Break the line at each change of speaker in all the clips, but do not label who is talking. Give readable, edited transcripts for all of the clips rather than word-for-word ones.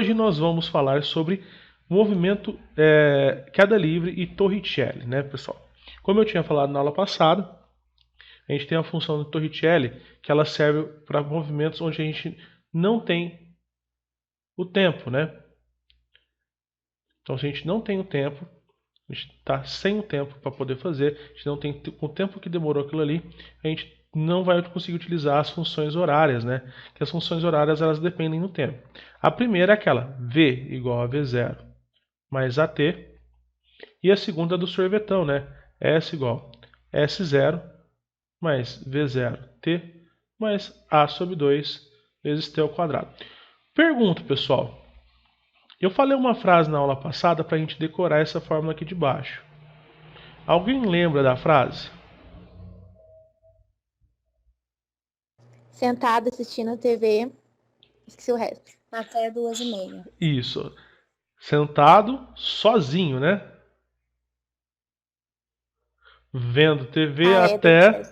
Hoje nós vamos falar sobre movimento, queda livre e Torricelli, né, pessoal? Como eu tinha falado na aula passada, a gente tem a função de Torricelli que ela serve para movimentos onde a gente não tem o tempo, né? Então, se a gente não tem o tempo, a gente está sem o tempo para poder fazer, a gente não tem o tempo que demorou aquilo ali, a gente não vai conseguir utilizar as funções horárias, né? Que as funções horárias elas dependem do tempo. A primeira é aquela V igual a V0 mais AT, e a segunda é do sorvetão, né? S igual a S0 mais V0T mais A sobre 2 vezes T ao quadrado. Pergunto, pessoal. Eu falei uma frase na aula passada para a gente decorar essa fórmula aqui de baixo. Alguém lembra da frase?
Sentado assistindo TV, esqueci o resto.
Até 2h30.
Isso. Sentado, sozinho, né? Vendo TV até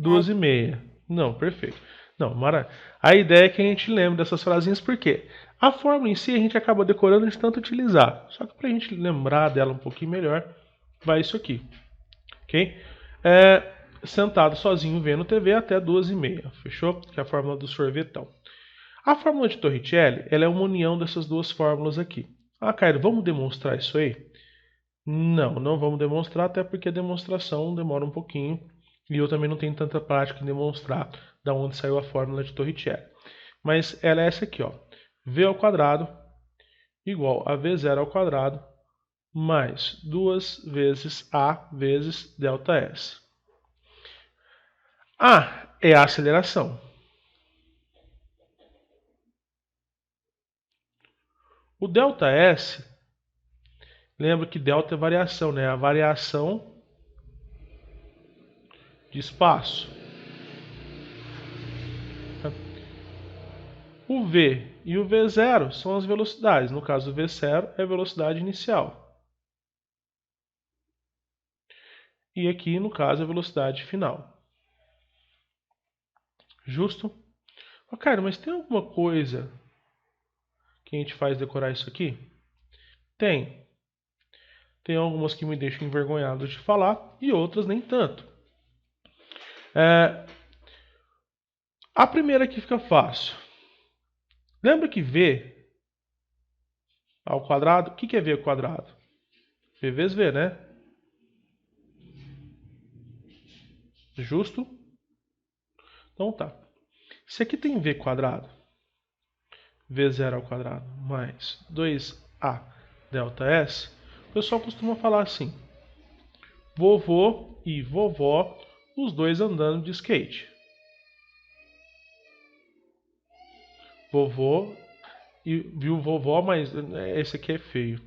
2h30. Não, perfeito. Não, maravilha. A ideia é que a gente lembre dessas frasinhas, porque a fórmula em si a gente acaba decorando de tanto utilizar. Só que para a gente lembrar dela um pouquinho melhor, vai isso aqui. Ok? Sentado sozinho vendo TV até 2h30. Fechou? Que é a fórmula do sorvetão. A fórmula de Torricelli ela é uma união dessas duas fórmulas aqui. Ah, Caio, vamos demonstrar isso aí? Não vamos demonstrar, até porque a demonstração demora um pouquinho e eu também não tenho tanta prática em demonstrar da onde saiu a fórmula de Torricelli. Mas ela é essa aqui, ó. V ao quadrado igual a V0 ao quadrado mais 2 vezes A vezes ΔS. A é a aceleração. O ΔS, lembra que delta é variação, né? A variação de espaço. O V e o V0 são as velocidades. No caso, o V0 é a velocidade inicial. E aqui, no caso, a velocidade final. Justo? Oh, cara, mas tem alguma coisa que a gente faz decorar isso aqui? Tem. Tem algumas que me deixam envergonhado de falar e outras nem tanto. A primeira aqui fica fácil. Lembra que V ao quadrado, o que é V ao quadrado? V vezes V, né? Justo? Então tá. Se aqui tem V quadrado, V0 ao quadrado mais 2A ΔS, o pessoal costuma falar assim: vovô e vovó, os dois andando de skate. Vovô e viu vovó, mas esse aqui é feio.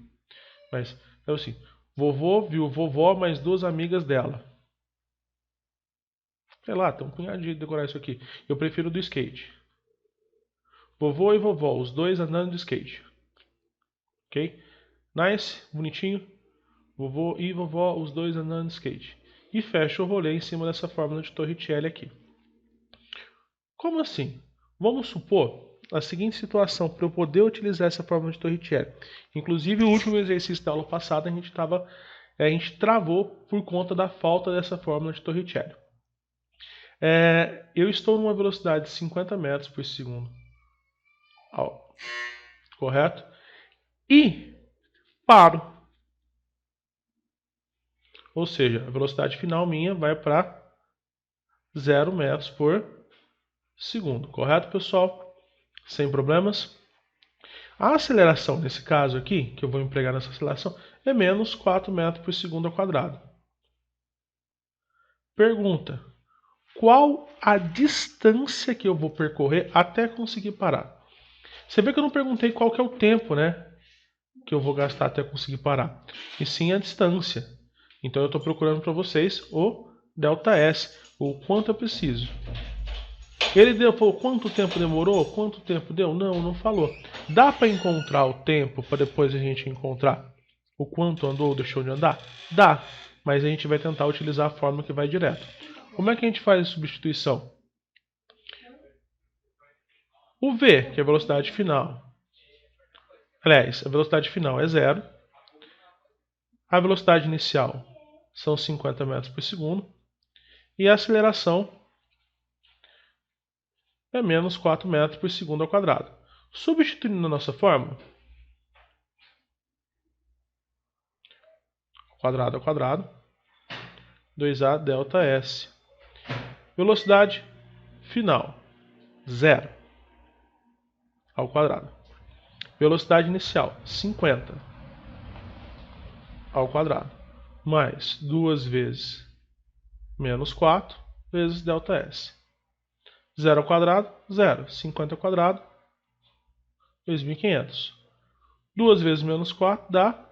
Mas é assim: vovô viu vovó mais duas amigas dela. Sei lá, tem um punhado de decorar isso aqui. Eu prefiro do skate. Vovô e vovó, os dois andando de skate. Ok? Nice, bonitinho. Vovô e vovó, os dois andando de skate. E fecha o rolê em cima dessa fórmula de Torricelli aqui. Como assim? Vamos supor a seguinte situação para eu poder utilizar essa fórmula de Torricelli. Inclusive, o último exercício da aula passada a gente travou por conta da falta dessa fórmula de Torricelli. Eu estou numa velocidade de 50 metros por segundo. Correto? E paro. Ou seja, a velocidade final minha vai para 0 metros por segundo. Correto, pessoal? Sem problemas? A aceleração, nesse caso aqui, que eu vou empregar nessa aceleração, é menos 4 metros por segundo ao quadrado. Pergunta: qual a distância que eu vou percorrer até conseguir parar? Você vê que eu não perguntei qual que é o tempo, né, que eu vou gastar até conseguir parar, e sim a distância. Então eu estou procurando para vocês o ΔS, o quanto eu preciso. Ele falou quanto tempo demorou? Quanto tempo deu? Não falou. Dá para encontrar o tempo para depois a gente encontrar o quanto andou ou deixou de andar? Dá, mas a gente vai tentar utilizar a fórmula que vai direto. Como é que a gente faz a substituição? O V, que é a velocidade final, Aliás, a velocidade final é 0. A velocidade inicial são 50 metros por segundo. E a aceleração é menos 4 metros por segundo ao quadrado. Substituindo a nossa fórmula, quadrado ao quadrado, 2a delta S. Velocidade final, 0 ao quadrado. Velocidade inicial, 50 ao quadrado, mais 2 vezes menos 4 vezes delta S. 0 ao quadrado, 0. 50 ao quadrado, 2.500. 2 vezes menos 4 dá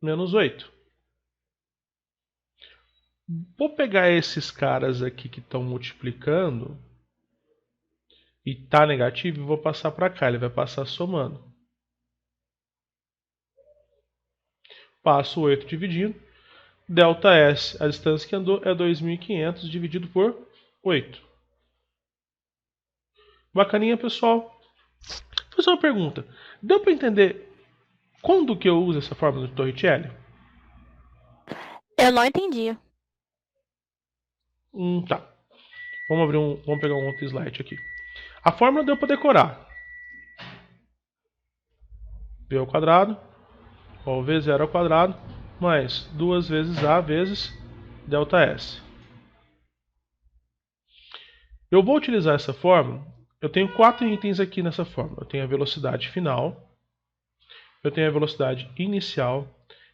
menos 8. Vou pegar esses caras aqui que estão multiplicando e tá negativo e vou passar para cá. Ele vai passar somando. Passo 8 dividindo. Delta S, a distância que andou, é 2.500 dividido por 8. Bacaninha, pessoal? Vou fazer uma pergunta. Deu para entender quando que eu uso essa fórmula de Torricelli?
Eu não entendi.
Tá. Vamos pegar um outro slide aqui. A fórmula deu para decorar. V ao quadrado, ou V0 ao quadrado, mais 2 vezes A vezes delta S. Eu vou utilizar essa fórmula. Eu tenho 4 itens aqui nessa fórmula. Eu tenho a velocidade final, eu tenho a velocidade inicial,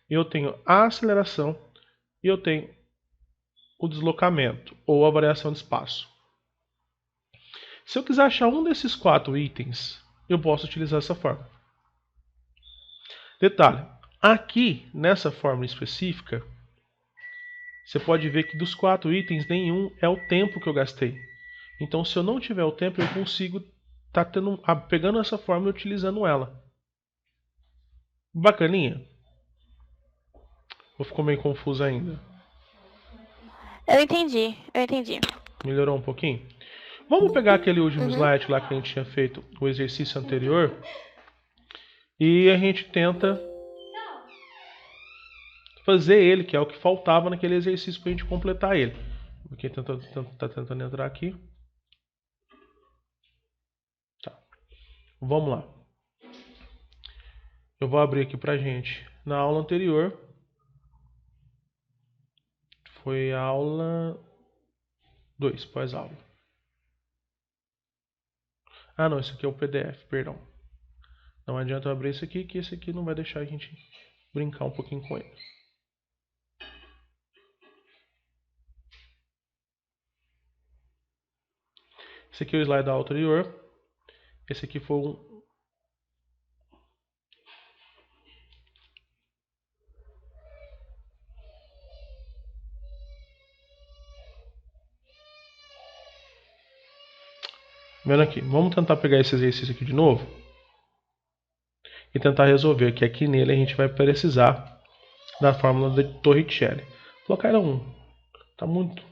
eu tenho a aceleração e eu tenho o deslocamento ou a variação de espaço. Se eu quiser achar um desses 4 itens, eu posso utilizar essa fórmula. Detalhe, aqui nessa fórmula específica, você pode ver que dos 4 itens, nenhum é o tempo que eu gastei. Então, se eu não tiver o tempo, eu consigo estar pegando essa fórmula e utilizando ela. Bacaninha? Ou ficou meio confuso ainda?
Eu entendi.
Melhorou um pouquinho? Vamos pegar aquele último slide lá que a gente tinha feito, o exercício anterior, e a gente tenta fazer ele, que é o que faltava naquele exercício para a gente completar ele. Quem está tentando entrar aqui. Tá. Vamos lá. Eu vou abrir aqui pra gente. Na aula anterior, foi a aula 2, pós-aula. Ah, não, isso aqui é o PDF, perdão. Não adianta eu abrir isso aqui, que esse aqui não vai deixar a gente brincar um pouquinho com ele. Esse aqui é o slide da aula anterior. Esse aqui foi um... Vendo aqui, vamos tentar pegar esse exercício aqui de novo e tentar resolver, que aqui nele a gente vai precisar da fórmula de Torricelli. Vou colocar ela 1. Tá muito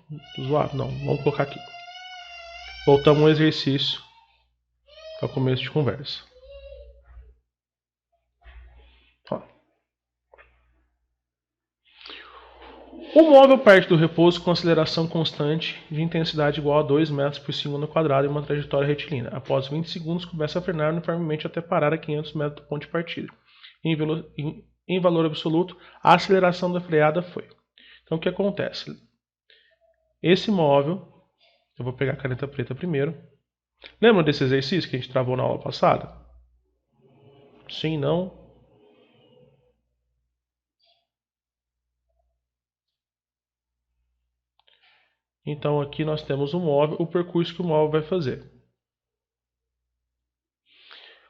zoado? Não, vamos colocar aqui. Voltamos ao exercício para começo de conversa. Ó. O móvel parte do repouso com aceleração constante de intensidade igual a 2 metros por segundo ao quadrado em uma trajetória retilínea. Após 20 segundos, começa a frenar uniformemente até parar a 500 metros do ponto de partida. Em valor absoluto, a aceleração da freada foi. Então, o que acontece? Esse móvel, eu vou pegar a caneta preta primeiro. Lembra desse exercício que a gente travou na aula passada? Sim, não? Então aqui nós temos o móvel, o percurso que o móvel vai fazer.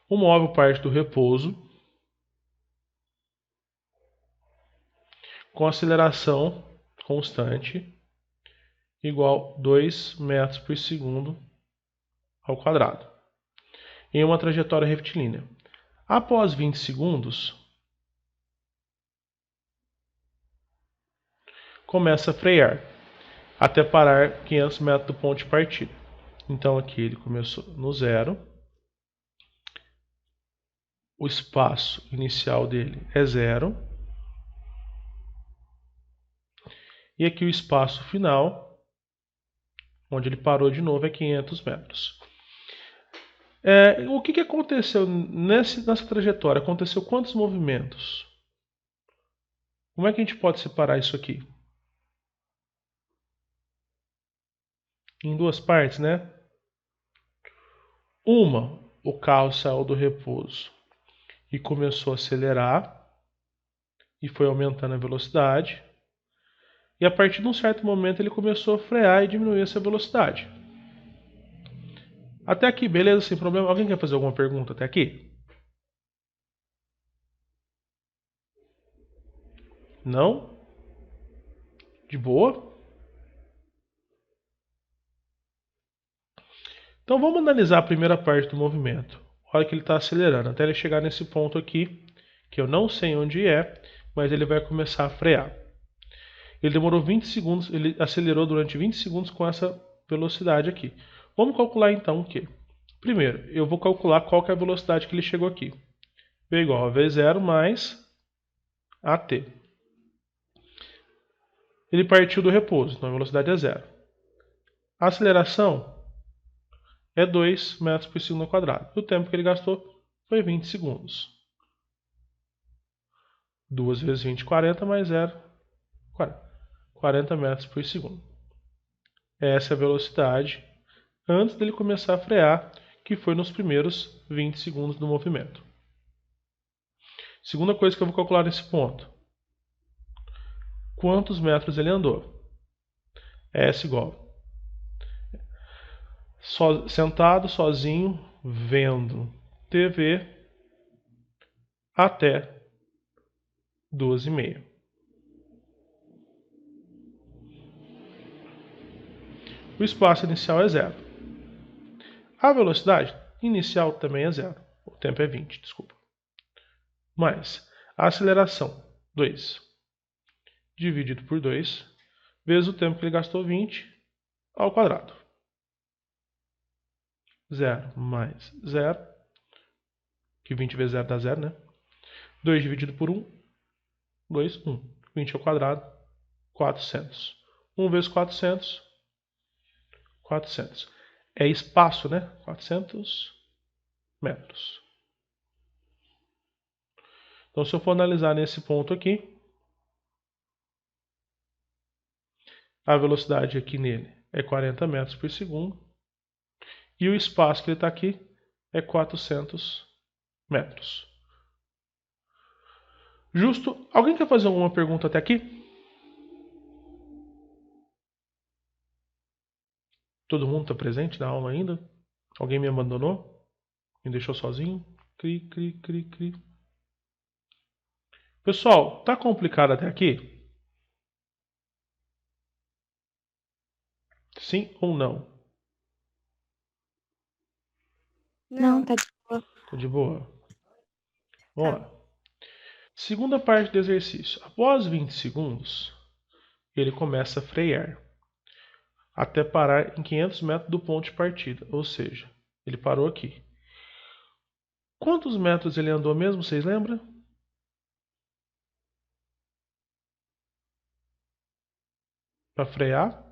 O móvel parte do repouso com aceleração constante igual a 2 metros por segundo ao quadrado em uma trajetória retilínea. Após 20 segundos, começa a frear até parar 500 metros do ponto de partida. Então aqui ele começou no 0. o espaço inicial dele é 0. E aqui o espaço final, onde ele parou de novo, é 500 metros. O que aconteceu nessa trajetória? Aconteceu quantos movimentos? Como é que a gente pode separar isso aqui? Em duas partes, né? Uma, o carro saiu do repouso e começou a acelerar e foi aumentando a velocidade. E a partir de um certo momento ele começou a frear e diminuir essa velocidade. Até aqui, beleza? Sem problema? Alguém quer fazer alguma pergunta até aqui? Não? De boa? Então vamos analisar a primeira parte do movimento. A hora que ele está acelerando, até ele chegar nesse ponto aqui, que eu não sei onde é, mas ele vai começar a frear. Ele demorou 20 segundos, ele acelerou durante 20 segundos com essa velocidade aqui. Vamos calcular então o quê? Primeiro, eu vou calcular qual que é a velocidade que ele chegou aqui. V igual a V0 mais AT. Ele partiu do repouso, então a velocidade é 0. A aceleração é 2 metros por segundo ao quadrado. E o tempo que ele gastou foi 20 segundos. 2 vezes 20, 40, mais 0, 40 metros por segundo. Essa é a velocidade antes dele começar a frear, que foi nos primeiros 20 segundos do movimento. Segunda coisa que eu vou calcular nesse ponto. Quantos metros ele andou? S igual sentado, sozinho, vendo TV até 2h30. O espaço inicial é 0. A velocidade inicial também é 0. O tempo é 20, desculpa. Mais a aceleração, 2, dividido por 2, vezes o tempo que ele gastou, 20, ao quadrado. 0 mais 0, que 20 vezes 0 dá 0, né? 2 dividido por 1, 2, 1. 20 ao quadrado, 400. 1 vezes 400, 400. É espaço, né? 400 metros. Então, se eu for analisar nesse ponto aqui, a velocidade aqui nele é 40 metros por segundo. E o espaço que ele está aqui é 400 metros. Justo? Alguém quer fazer alguma pergunta até aqui? Todo mundo está presente na aula ainda? Alguém me abandonou? Me deixou sozinho? Cri, cri, cri, cri. Pessoal, tá complicado até aqui? Sim ou não?
Não, tá de boa.
Tá de boa? Vamos lá. Segunda parte do exercício. Após 20 segundos, ele começa a frear até parar em 500 metros do ponto de partida. Ou seja, ele parou aqui. Quantos metros ele andou mesmo, vocês lembram? Para frear?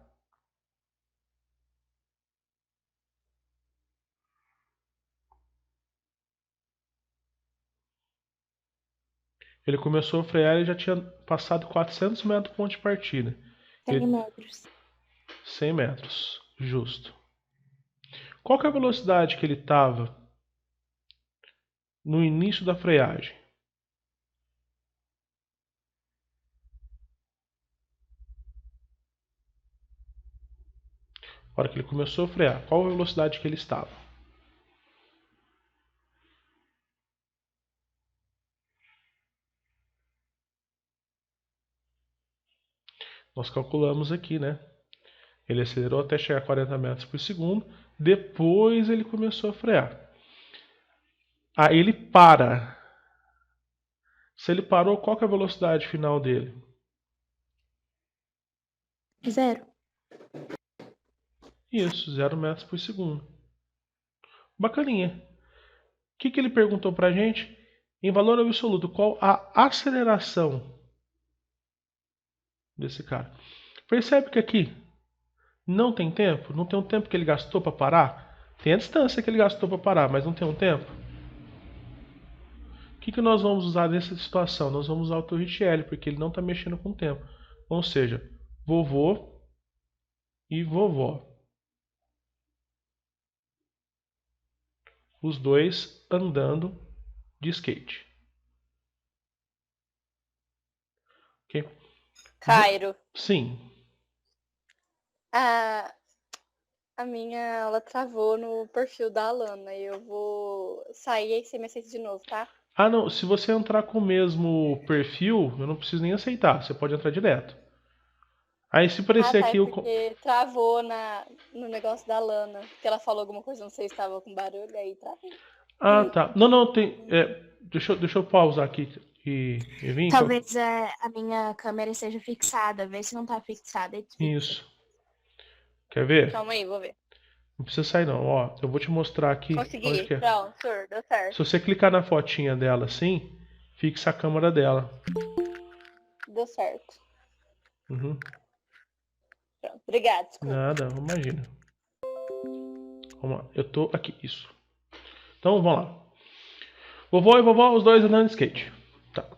Ele começou a frear e já tinha passado 400 metros do ponto de partida.
100 metros.
100 metros, justo. Qual que é a velocidade que ele estava no início da freagem? Na hora que ele começou a frear, qual a velocidade que ele estava? Nós calculamos aqui, né? Ele acelerou até chegar a 40 metros por segundo, depois ele começou a frear. Aí ele para. Se ele parou, qual que é a velocidade final dele?
0.
Isso, 0 metros por segundo. Bacaninha. O que ele perguntou pra gente? Em valor absoluto, qual a aceleração desse cara? Percebe que aqui não tem tempo? Não tem um tempo que ele gastou para parar? Tem a distância que ele gastou para parar, mas não tem um tempo? O que nós vamos usar nessa situação? Nós vamos usar o Torricelli, porque ele não está mexendo com o tempo. Ou seja, vovô e vovó. Os dois andando de skate. Ok?
Cairo,
Sim.
a minha ela travou no perfil da Alana e eu vou sair e você me aceita de novo, tá?
Ah, não. Se você entrar com o mesmo perfil, eu não preciso nem aceitar. Você pode entrar direto. Aí se aparecer
Tá, é
aqui o.
porque travou no negócio da Alana, que ela falou alguma coisa, não sei se estava com barulho, aí travei.
Ah, tá. Não, não, tem. Deixa eu pausar aqui e vir.
Talvez a minha câmera esteja fixada. Vê se não tá fixada e fixa.
Isso. Quer ver?
Calma aí, vou ver.
Não precisa sair não. Ó, eu vou te mostrar aqui onde
Consegui,
que é.
pronto, deu certo.
Se você clicar na fotinha dela assim, fixa a câmera dela.
Deu certo.
Uhum.
Pronto, obrigada, desculpa.
Nada, imagina. Vamos lá. Eu tô aqui, isso. Então vamos lá. Vovô e vovó, os dois andando de skate. Tá.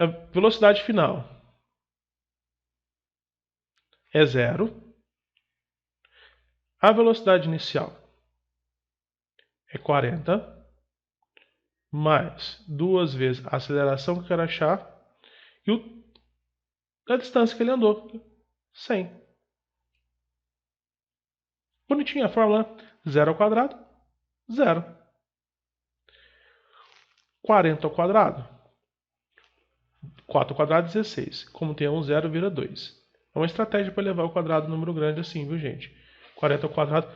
A velocidade final é 0. A velocidade inicial é 40. Mais 2 vezes a aceleração que eu quero achar e a distância que ele andou. 100. Bonitinha a fórmula. 0 ao quadrado, 0. 40 ao quadrado. 4 ao quadrado, 16. Como tem 1, 0, vira 2. É uma estratégia para levar o quadrado número grande assim, viu, gente? 40 ao quadrado.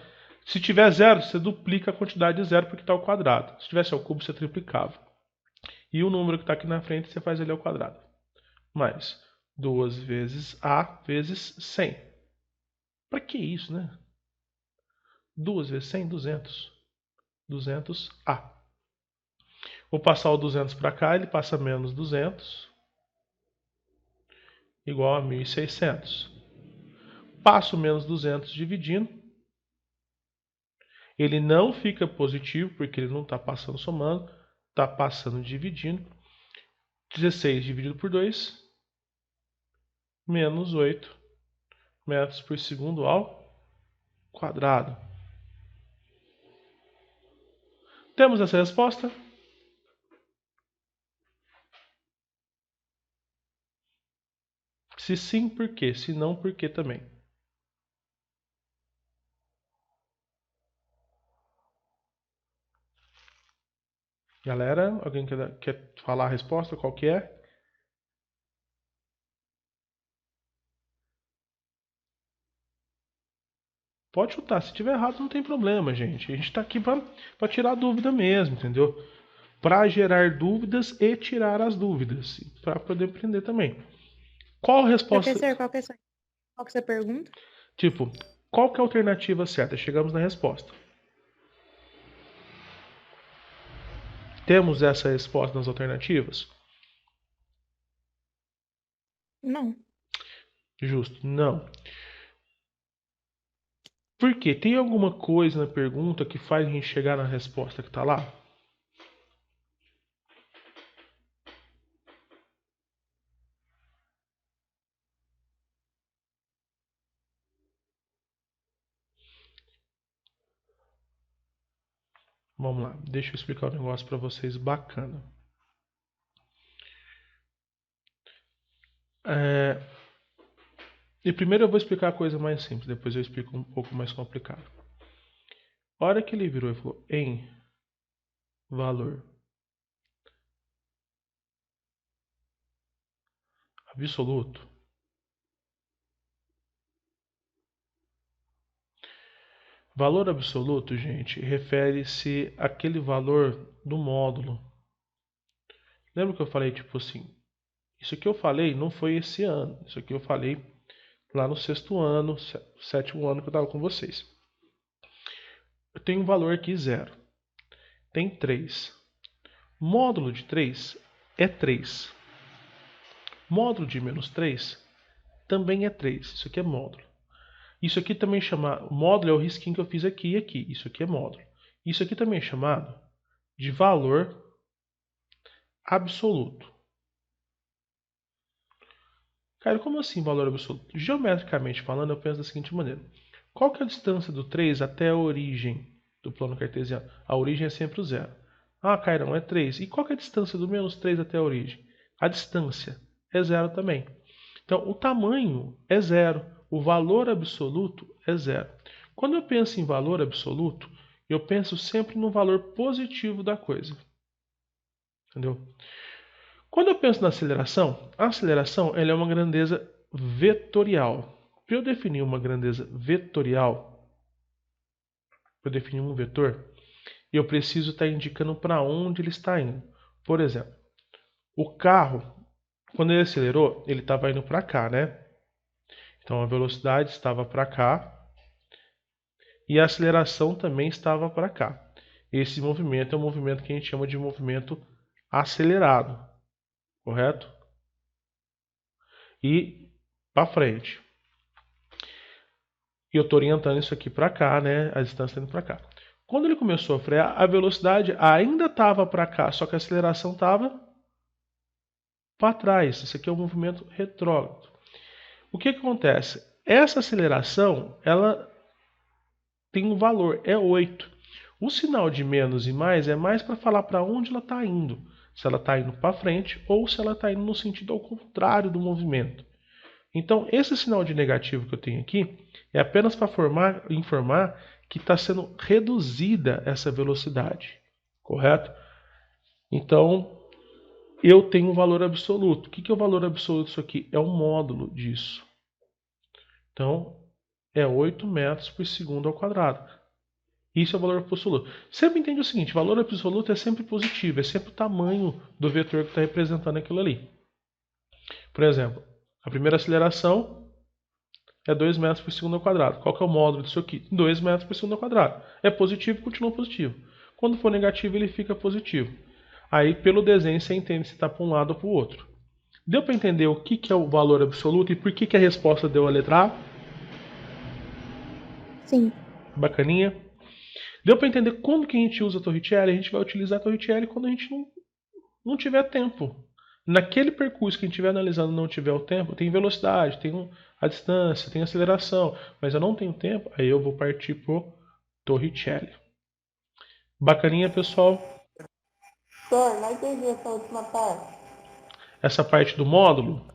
Se tiver 0, você duplica a quantidade de 0 porque está ao quadrado. Se tivesse ao cubo, você triplicava. E o número que está aqui na frente, você faz ele ao quadrado. Mais 2 vezes A vezes 100. Para que isso, né? 2 vezes 100, 200. 200A. Vou passar o 200 para cá, ele passa menos 200. Igual a 1.600. Passo menos 200 dividindo. Ele não fica positivo, porque ele não está passando somando. Está passando dividindo. 16 dividido por 2. Menos 8 metros por segundo ao quadrado. Temos essa resposta? Se sim, por quê? Se não, por quê também? Galera, alguém quer falar a resposta? Qual que é? Pode chutar. Se tiver errado, não tem problema, gente. A gente está aqui para tirar dúvida mesmo, entendeu? Para gerar dúvidas e tirar as dúvidas. Para poder aprender também. Qual a resposta?
Professor, qual que é a sua pergunta?
Tipo, qual que é a alternativa certa? Chegamos na resposta. Temos essa resposta nas alternativas?
Não.
Justo. Não. Por quê? Tem alguma coisa na pergunta que faz a gente chegar na resposta que está lá? Vamos lá, deixa eu explicar um negócio para vocês bacana. E primeiro eu vou explicar a coisa mais simples, depois eu explico um pouco mais complicado. A hora que ele virou e falou em valor absoluto, valor absoluto, gente, refere-se àquele valor do módulo. Lembra que eu falei, tipo assim, isso aqui eu falei não foi esse ano, isso aqui eu falei lá no sexto ano, sétimo ano que eu estava com vocês. Eu tenho um valor aqui 0, tem 3. Módulo de 3 é 3. Módulo de menos 3 também é 3. Isso aqui é módulo. Isso aqui também é chamado... Módulo é o risquinho que eu fiz aqui e aqui. Isso aqui é módulo. Isso aqui também é chamado de valor absoluto. Cara, como assim valor absoluto? Geometricamente falando, eu penso da seguinte maneira. Qual que é a distância do 3 até a origem do plano cartesiano? A origem é sempre o zero. Ah, Cairão, é 3. E qual que é a distância do menos 3 até a origem? A distância é zero também. Então, o tamanho é zero. O valor absoluto é zero. Quando eu penso em valor absoluto, eu penso sempre no valor positivo da coisa. Entendeu? Quando eu penso na aceleração, a aceleração ela é uma grandeza vetorial. Para eu definir uma grandeza vetorial, para eu definir um vetor, eu preciso estar indicando para onde ele está indo. Por exemplo, o carro, quando ele acelerou, ele estava indo para cá, né? Então a velocidade estava para cá e a aceleração também estava para cá. Esse movimento é um movimento que a gente chama de movimento acelerado, correto? E para frente. E eu estou orientando isso aqui para cá, né? A distância está indo para cá. Quando ele começou a frear, a velocidade ainda estava para cá, só que a aceleração estava para trás. Isso aqui é um movimento retrógrado. O que acontece? Essa aceleração, ela tem um valor, é 8. O sinal de menos e mais é mais para falar para onde ela está indo. Se ela está indo para frente ou se ela está indo no sentido ao contrário do movimento. Então, esse sinal de negativo que eu tenho aqui é apenas para informar que está sendo reduzida essa velocidade, correto? Então, eu tenho um valor absoluto. O que é o valor absoluto disso aqui? É um módulo disso. Então, é 8 metros por segundo ao quadrado. Isso é o valor absoluto. Sempre entende o seguinte, valor absoluto é sempre positivo, é sempre o tamanho do vetor que está representando aquilo ali. Por exemplo, a primeira aceleração é 2 metros por segundo ao quadrado. Qual que é o módulo disso aqui? 2 metros por segundo ao quadrado. É positivo, continua positivo. Quando for negativo, ele fica positivo. Aí, pelo desenho, você entende se está para um lado ou para o outro. Deu para entender o que é o valor absoluto e por que a resposta deu a letra A?
Sim.
Bacaninha. Deu para entender como que a gente usa a Torricelli? A gente vai utilizar a Torricelli quando a gente não tiver tempo. Naquele percurso que a gente estiver analisando não tiver o tempo, tem velocidade, tem a distância, tem aceleração, mas eu não tenho tempo, aí eu vou partir pro Torricelli. Bacaninha, pessoal?
Senhor, não entendi essa última parte.
Essa parte do módulo?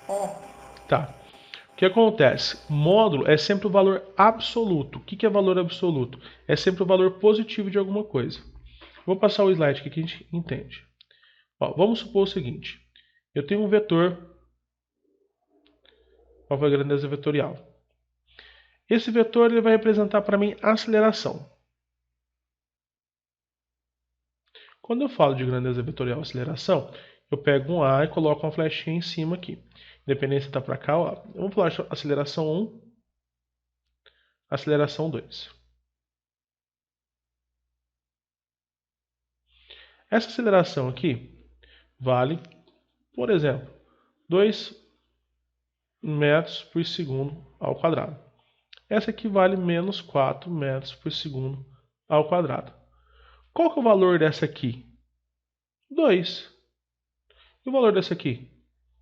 É.
Tá. O que acontece? Módulo é sempre o valor absoluto. O que é valor absoluto? É sempre o valor positivo de alguma coisa. Vou passar o slide aqui que a gente entende. Ó, vamos supor o seguinte. Eu tenho um vetor. Qual foi a grandeza vetorial? Esse vetor ele vai representar para mim a aceleração. Quando eu falo de grandeza vetorial aceleração, eu pego um A e coloco uma flechinha em cima aqui. Independente se está para cá ou lá. Vamos falar de aceleração 1, aceleração 2. Essa aceleração aqui vale, por exemplo, 2 metros por segundo ao quadrado. Essa aqui vale menos 4 metros por segundo ao quadrado. Qual que é o valor dessa aqui? 2. E o valor dessa aqui?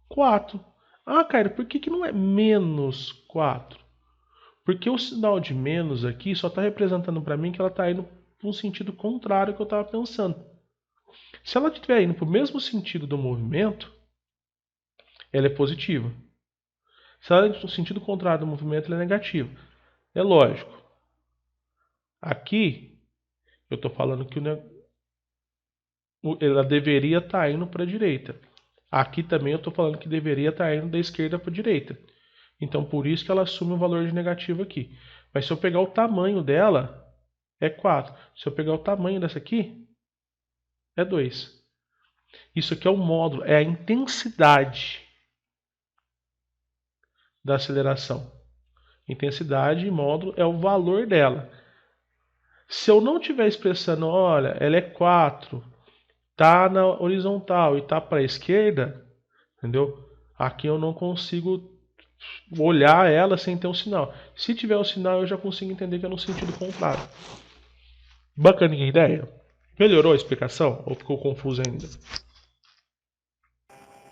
4. Ah, cara, por que não é menos 4? Porque o sinal de menos aqui só está representando para mim que ela está indo para um sentido contrário ao que eu estava pensando. Se ela estiver indo para o mesmo sentido do movimento, ela é positiva. Se ela no sentido contrário do movimento, ela é negativa. É lógico. Aqui, eu estou falando que ela deveria estar indo para a direita. Aqui também eu estou falando que deveria estar indo da esquerda para a direita. Então, por isso que ela assume o valor de negativo aqui. Mas se eu pegar o tamanho dela, é 4. Se eu pegar o tamanho dessa aqui, é 2. Isso aqui é o módulo, é a intensidade da aceleração. Intensidade e módulo é o valor dela. Se eu não estiver expressando, olha, ela é 4, tá na horizontal e tá para a esquerda, entendeu? Aqui eu não consigo olhar ela sem ter um sinal. Se tiver o sinal, eu já consigo entender que é no sentido contrário. Bacana a ideia? Melhorou a explicação ou ficou confuso ainda?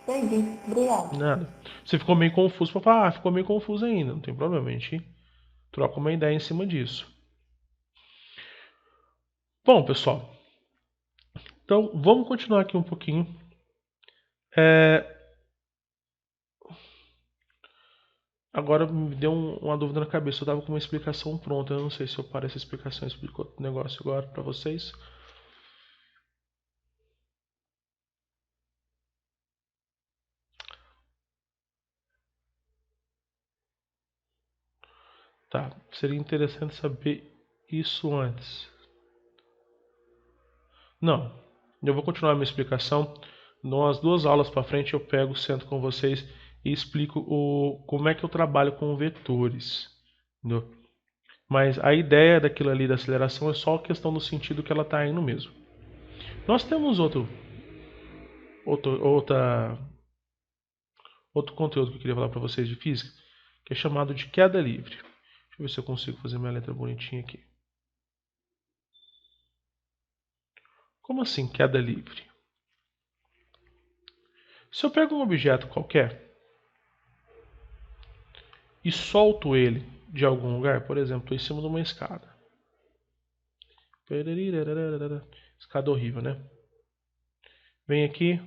Entendi. Obrigado.
Nada. Você ficou meio confuso para falar, ficou meio confuso ainda, não tem problema, a gente troca uma ideia em cima disso. Bom, pessoal, então vamos continuar aqui um pouquinho. Agora me deu uma dúvida na cabeça, eu estava com uma explicação pronta, eu não sei se eu paro essa explicação e explico outro negócio agora para vocês. Tá, seria interessante saber isso antes. Não, eu vou continuar a minha explicação. Nas 2 aulas para frente eu pego, sento com vocês e explico como é que eu trabalho com vetores. Entendeu? Mas a ideia daquilo ali da aceleração é só a questão do sentido que ela está indo mesmo. Nós temos outro conteúdo que eu queria falar para vocês de física, que é chamado de queda livre. Deixa eu ver se eu consigo fazer minha letra bonitinha aqui. Como assim queda livre? Se eu pego um objeto qualquer e solto ele de algum lugar, por exemplo, estou em cima de uma escada. Escada horrível, né? Vem aqui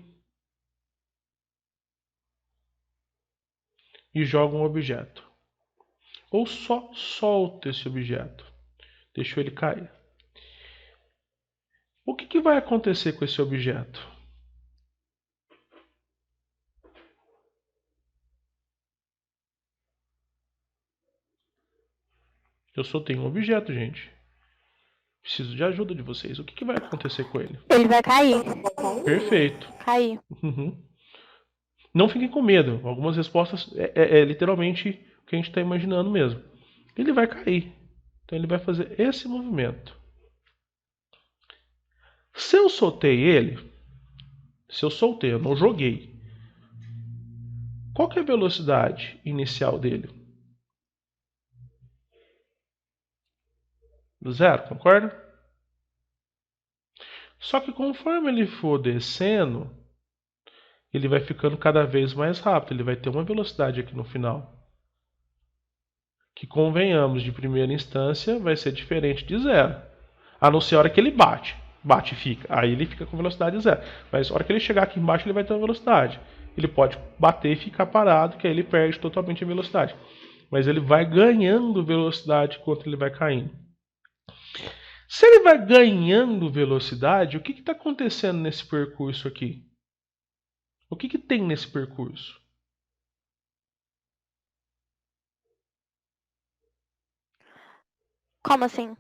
e jogo um objeto. Ou só solto esse objeto. Deixo ele cair. O que vai acontecer com esse objeto? Eu só tenho um objeto, gente. Preciso de ajuda de vocês. O que vai acontecer com ele?
Ele vai cair.
Perfeito.
Cair.
Uhum. Não fiquem com medo. Algumas respostas é literalmente o que a gente está imaginando mesmo. Ele vai cair. Então ele vai fazer esse movimento. Se eu soltei ele, eu não joguei. Qual que é a velocidade inicial dele? 0, concorda? Só que conforme ele for descendo, ele vai ficando cada vez mais rápido. Ele vai ter uma velocidade aqui no final. Que convenhamos, de primeira instância, vai ser diferente de 0. A não ser a hora que ele bate. Bate e fica. Aí ele fica com velocidade 0. Mas a hora que ele chegar aqui embaixo, ele vai ter uma velocidade. Ele pode bater e ficar parado, que aí ele perde totalmente a velocidade. Mas ele vai ganhando velocidade enquanto ele vai caindo. Se ele vai ganhando velocidade, o que está acontecendo nesse percurso aqui? O que tem nesse percurso?
Como assim?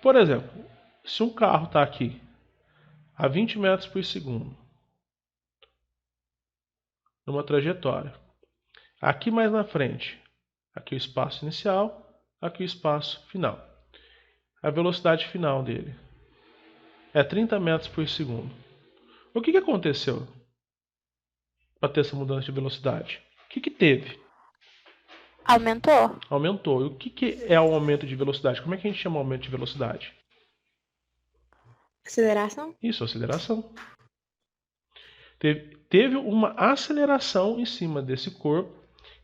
Por exemplo, se um carro está aqui a 20 metros por segundo, numa trajetória, aqui mais na frente, aqui o espaço inicial, aqui o espaço final. A velocidade final dele é 30 metros por segundo. O que aconteceu para ter essa mudança de velocidade? O que teve?
Aumentou?
Aumentou. E o que é o aumento de velocidade? Como é que a gente chama o aumento de velocidade?
Aceleração?
Isso, aceleração. Teve uma aceleração em cima desse corpo,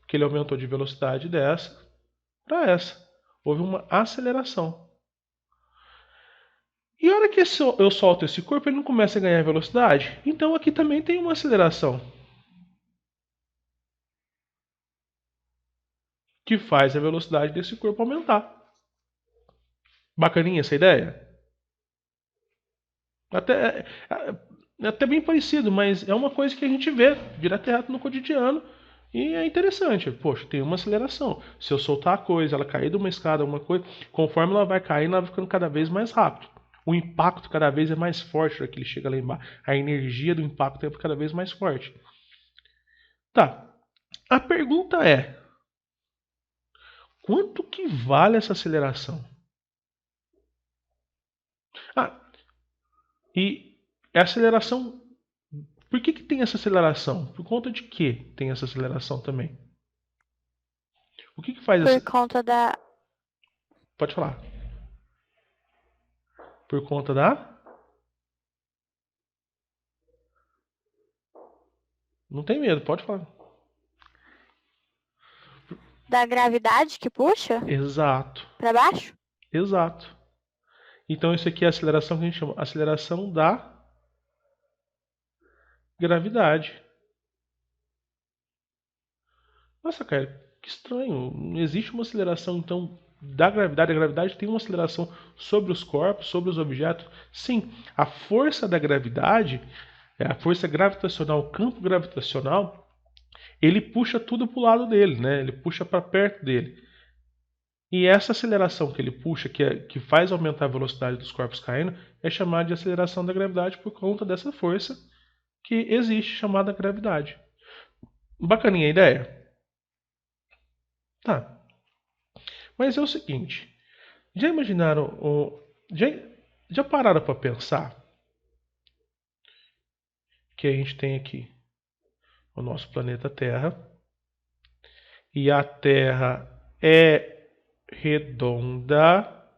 que ele aumentou de velocidade dessa para essa. Houve uma aceleração. E a hora que eu solto esse corpo, ele não começa a ganhar velocidade? Então aqui também tem uma aceleração. Que faz a velocidade desse corpo aumentar. Bacaninha essa ideia? Até bem parecido, mas é uma coisa que a gente vê direto e reto no cotidiano. E é interessante. Poxa, tem uma aceleração. Se eu soltar a coisa, ela cair de uma escada, uma coisa, conforme ela vai caindo, ela vai ficando cada vez mais rápido. O impacto cada vez é mais forte que ele chega lá embaixo. A energia do impacto é cada vez mais forte. Tá. A pergunta é: quanto que vale essa aceleração? Ah, e a aceleração. Por que tem essa aceleração? Por conta de que tem essa aceleração também? O que faz
Por
essa.
conta da.
Pode falar. Por conta da. Não tem medo, pode falar.
Da gravidade que puxa
Exato,
pra baixo?
exato. Então isso aqui é a aceleração que a gente chama aceleração da gravidade. Nossa, cara, que estranho. Não existe uma aceleração então da gravidade. A gravidade tem uma aceleração sobre os corpos, sobre os objetos. Sim, a força da gravidade, a força gravitacional, o campo gravitacional, ele puxa tudo para o lado dele, né? Ele puxa para perto dele. E essa aceleração que ele puxa, que faz aumentar a velocidade dos corpos caindo, é chamada de aceleração da gravidade por conta dessa força que existe, chamada gravidade. Bacaninha a ideia? Tá. Mas é o seguinte, já imaginaram, já pararam para pensar que a gente tem aqui o nosso planeta Terra e a Terra é redonda,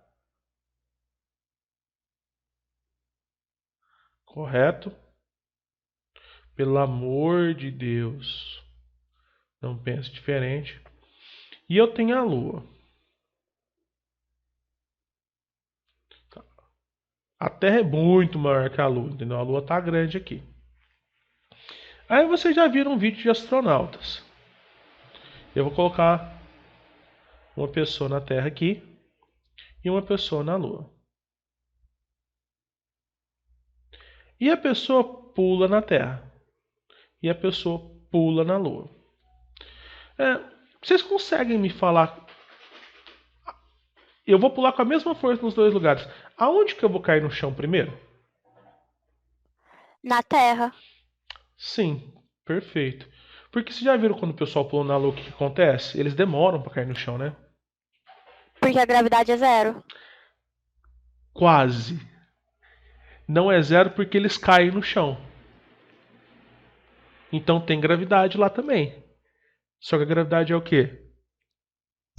correto? Pelo amor de Deus, não pense diferente. E eu tenho a Lua. A Terra é muito maior que a Lua, entendeu? A Lua está grande aqui. Aí vocês já viram um vídeo de astronautas. Eu vou colocar uma pessoa na Terra aqui e uma pessoa na Lua. E a pessoa pula na Terra. E a pessoa pula na Lua. Vocês conseguem me falar? Eu vou pular com a mesma força nos dois lugares. Aonde que eu vou cair no chão primeiro?
Na Terra.
Sim, perfeito. Porque vocês já viram quando o pessoal pula na Lua o que acontece? Eles demoram para cair no chão, né?
Porque a gravidade é zero.
Quase. Não é zero porque eles caem no chão. Então tem gravidade lá também. Só que a gravidade é o quê?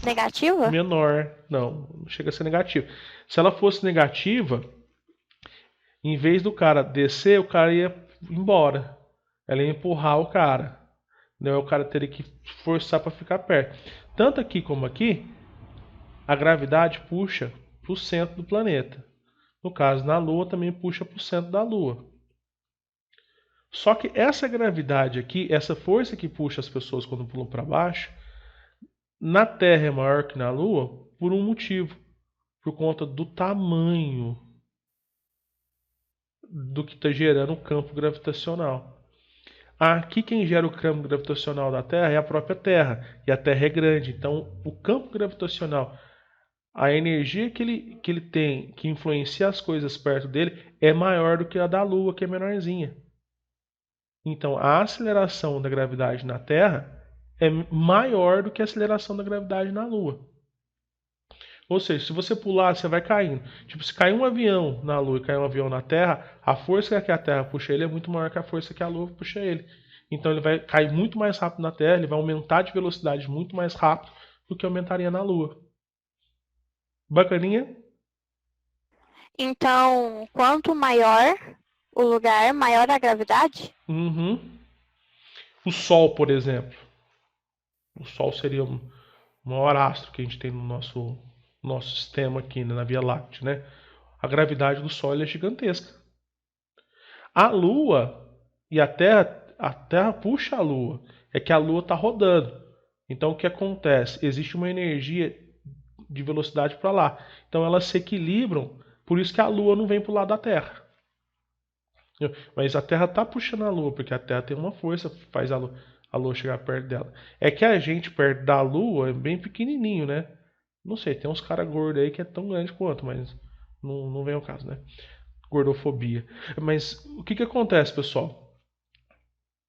Negativa?
Menor. Não chega a ser negativa. Se ela fosse negativa, em vez do cara descer, o cara ia embora. Ela ia empurrar o cara. Né? O cara teria que forçar para ficar perto. Tanto aqui como aqui, a gravidade puxa para o centro do planeta. No caso, na Lua também puxa para o centro da Lua. Só que essa gravidade aqui, essa força que puxa as pessoas quando pulam para baixo, na Terra é maior que na Lua por um motivo. Por conta do tamanho do que está gerando o campo gravitacional. Aqui quem gera o campo gravitacional da Terra é a própria Terra. E a Terra é grande. Então o campo gravitacional, a energia que ele tem, que influencia as coisas perto dele, é maior do que a da Lua, que é menorzinha. Então a aceleração da gravidade na Terra é maior do que a aceleração da gravidade na Lua. Ou seja, se você pular, você vai caindo. Tipo, se cair um avião na Lua e cair um avião na Terra, a força que a Terra puxa ele é muito maior que a força que a Lua puxa ele. Então ele vai cair muito mais rápido na Terra, ele vai aumentar de velocidade muito mais rápido do que aumentaria na Lua. Bacaninha?
Então, quanto maior o lugar, maior a gravidade?
Uhum. O Sol, por exemplo. O Sol seria o maior astro que a gente tem no nosso sistema aqui, né, na Via Láctea, né? A gravidade do Sol é gigantesca. A Lua e a Terra puxa a Lua. É que a Lua está rodando. Então o que acontece? Existe uma energia de velocidade para lá. Então elas se equilibram. Por isso que a Lua não vem para o lado da Terra. Mas a Terra está puxando a Lua, porque a Terra tem uma força que faz a Lua chegar perto dela. É que a gente perto da Lua é bem pequenininho, né? Não sei, tem uns caras gordos aí que é tão grande quanto, mas não vem ao caso, né? Gordofobia. Mas o que acontece, pessoal?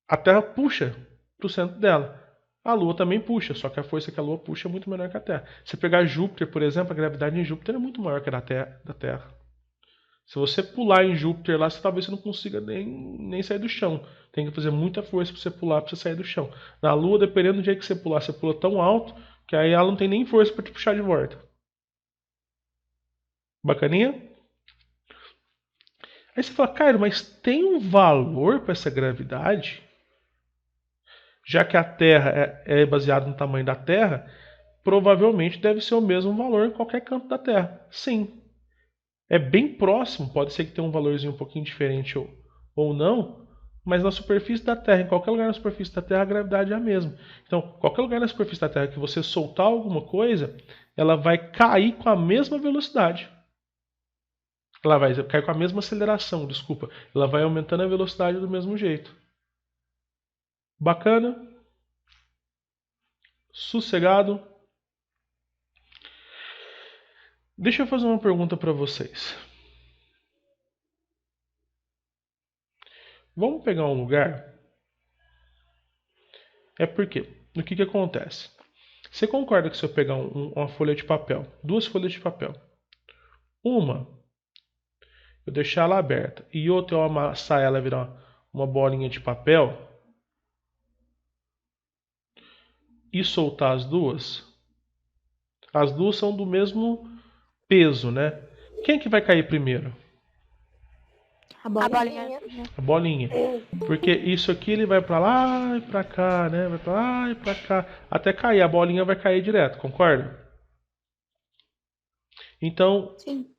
A Terra puxa para o centro dela. A Lua também puxa, só que a força que a Lua puxa é muito menor que a Terra. Se pegar Júpiter, por exemplo, a gravidade em Júpiter é muito maior que a da Terra. Se você pular em Júpiter lá, talvez você não consiga nem sair do chão. Tem que fazer muita força para você pular, para você sair do chão. Na Lua, dependendo do jeito que você pular, você pula tão alto que aí ela não tem nem força para te puxar de volta. Bacaninha? Aí você fala, Cairo, mas tem um valor para essa gravidade? Já que a Terra é baseada no tamanho da Terra, provavelmente deve ser o mesmo valor em qualquer canto da Terra. Sim. É bem próximo, pode ser que tenha um valorzinho um pouquinho diferente ou não, mas na superfície da Terra, em qualquer lugar na superfície da Terra, a gravidade é a mesma. Então, qualquer lugar na superfície da Terra que você soltar alguma coisa, ela vai cair com a mesma velocidade. Ela vai cair com a mesma aceleração, desculpa. Ela vai aumentando a velocidade do mesmo jeito. Bacana? Sossegado? Deixa eu fazer uma pergunta para vocês. Vamos pegar um lugar? É porque, o que acontece? Você concorda que se eu pegar uma folha de papel, duas folhas de papel, uma eu deixar ela aberta e outra eu amassar ela e virar uma bolinha de papel e soltar as duas são do mesmo peso, né? Quem que vai cair primeiro?
A bolinha.
A bolinha. Porque isso aqui ele vai pra lá e pra cá, né? Vai pra lá e pra cá. Até cair. A bolinha vai cair direto, concorda? Então,
Sim.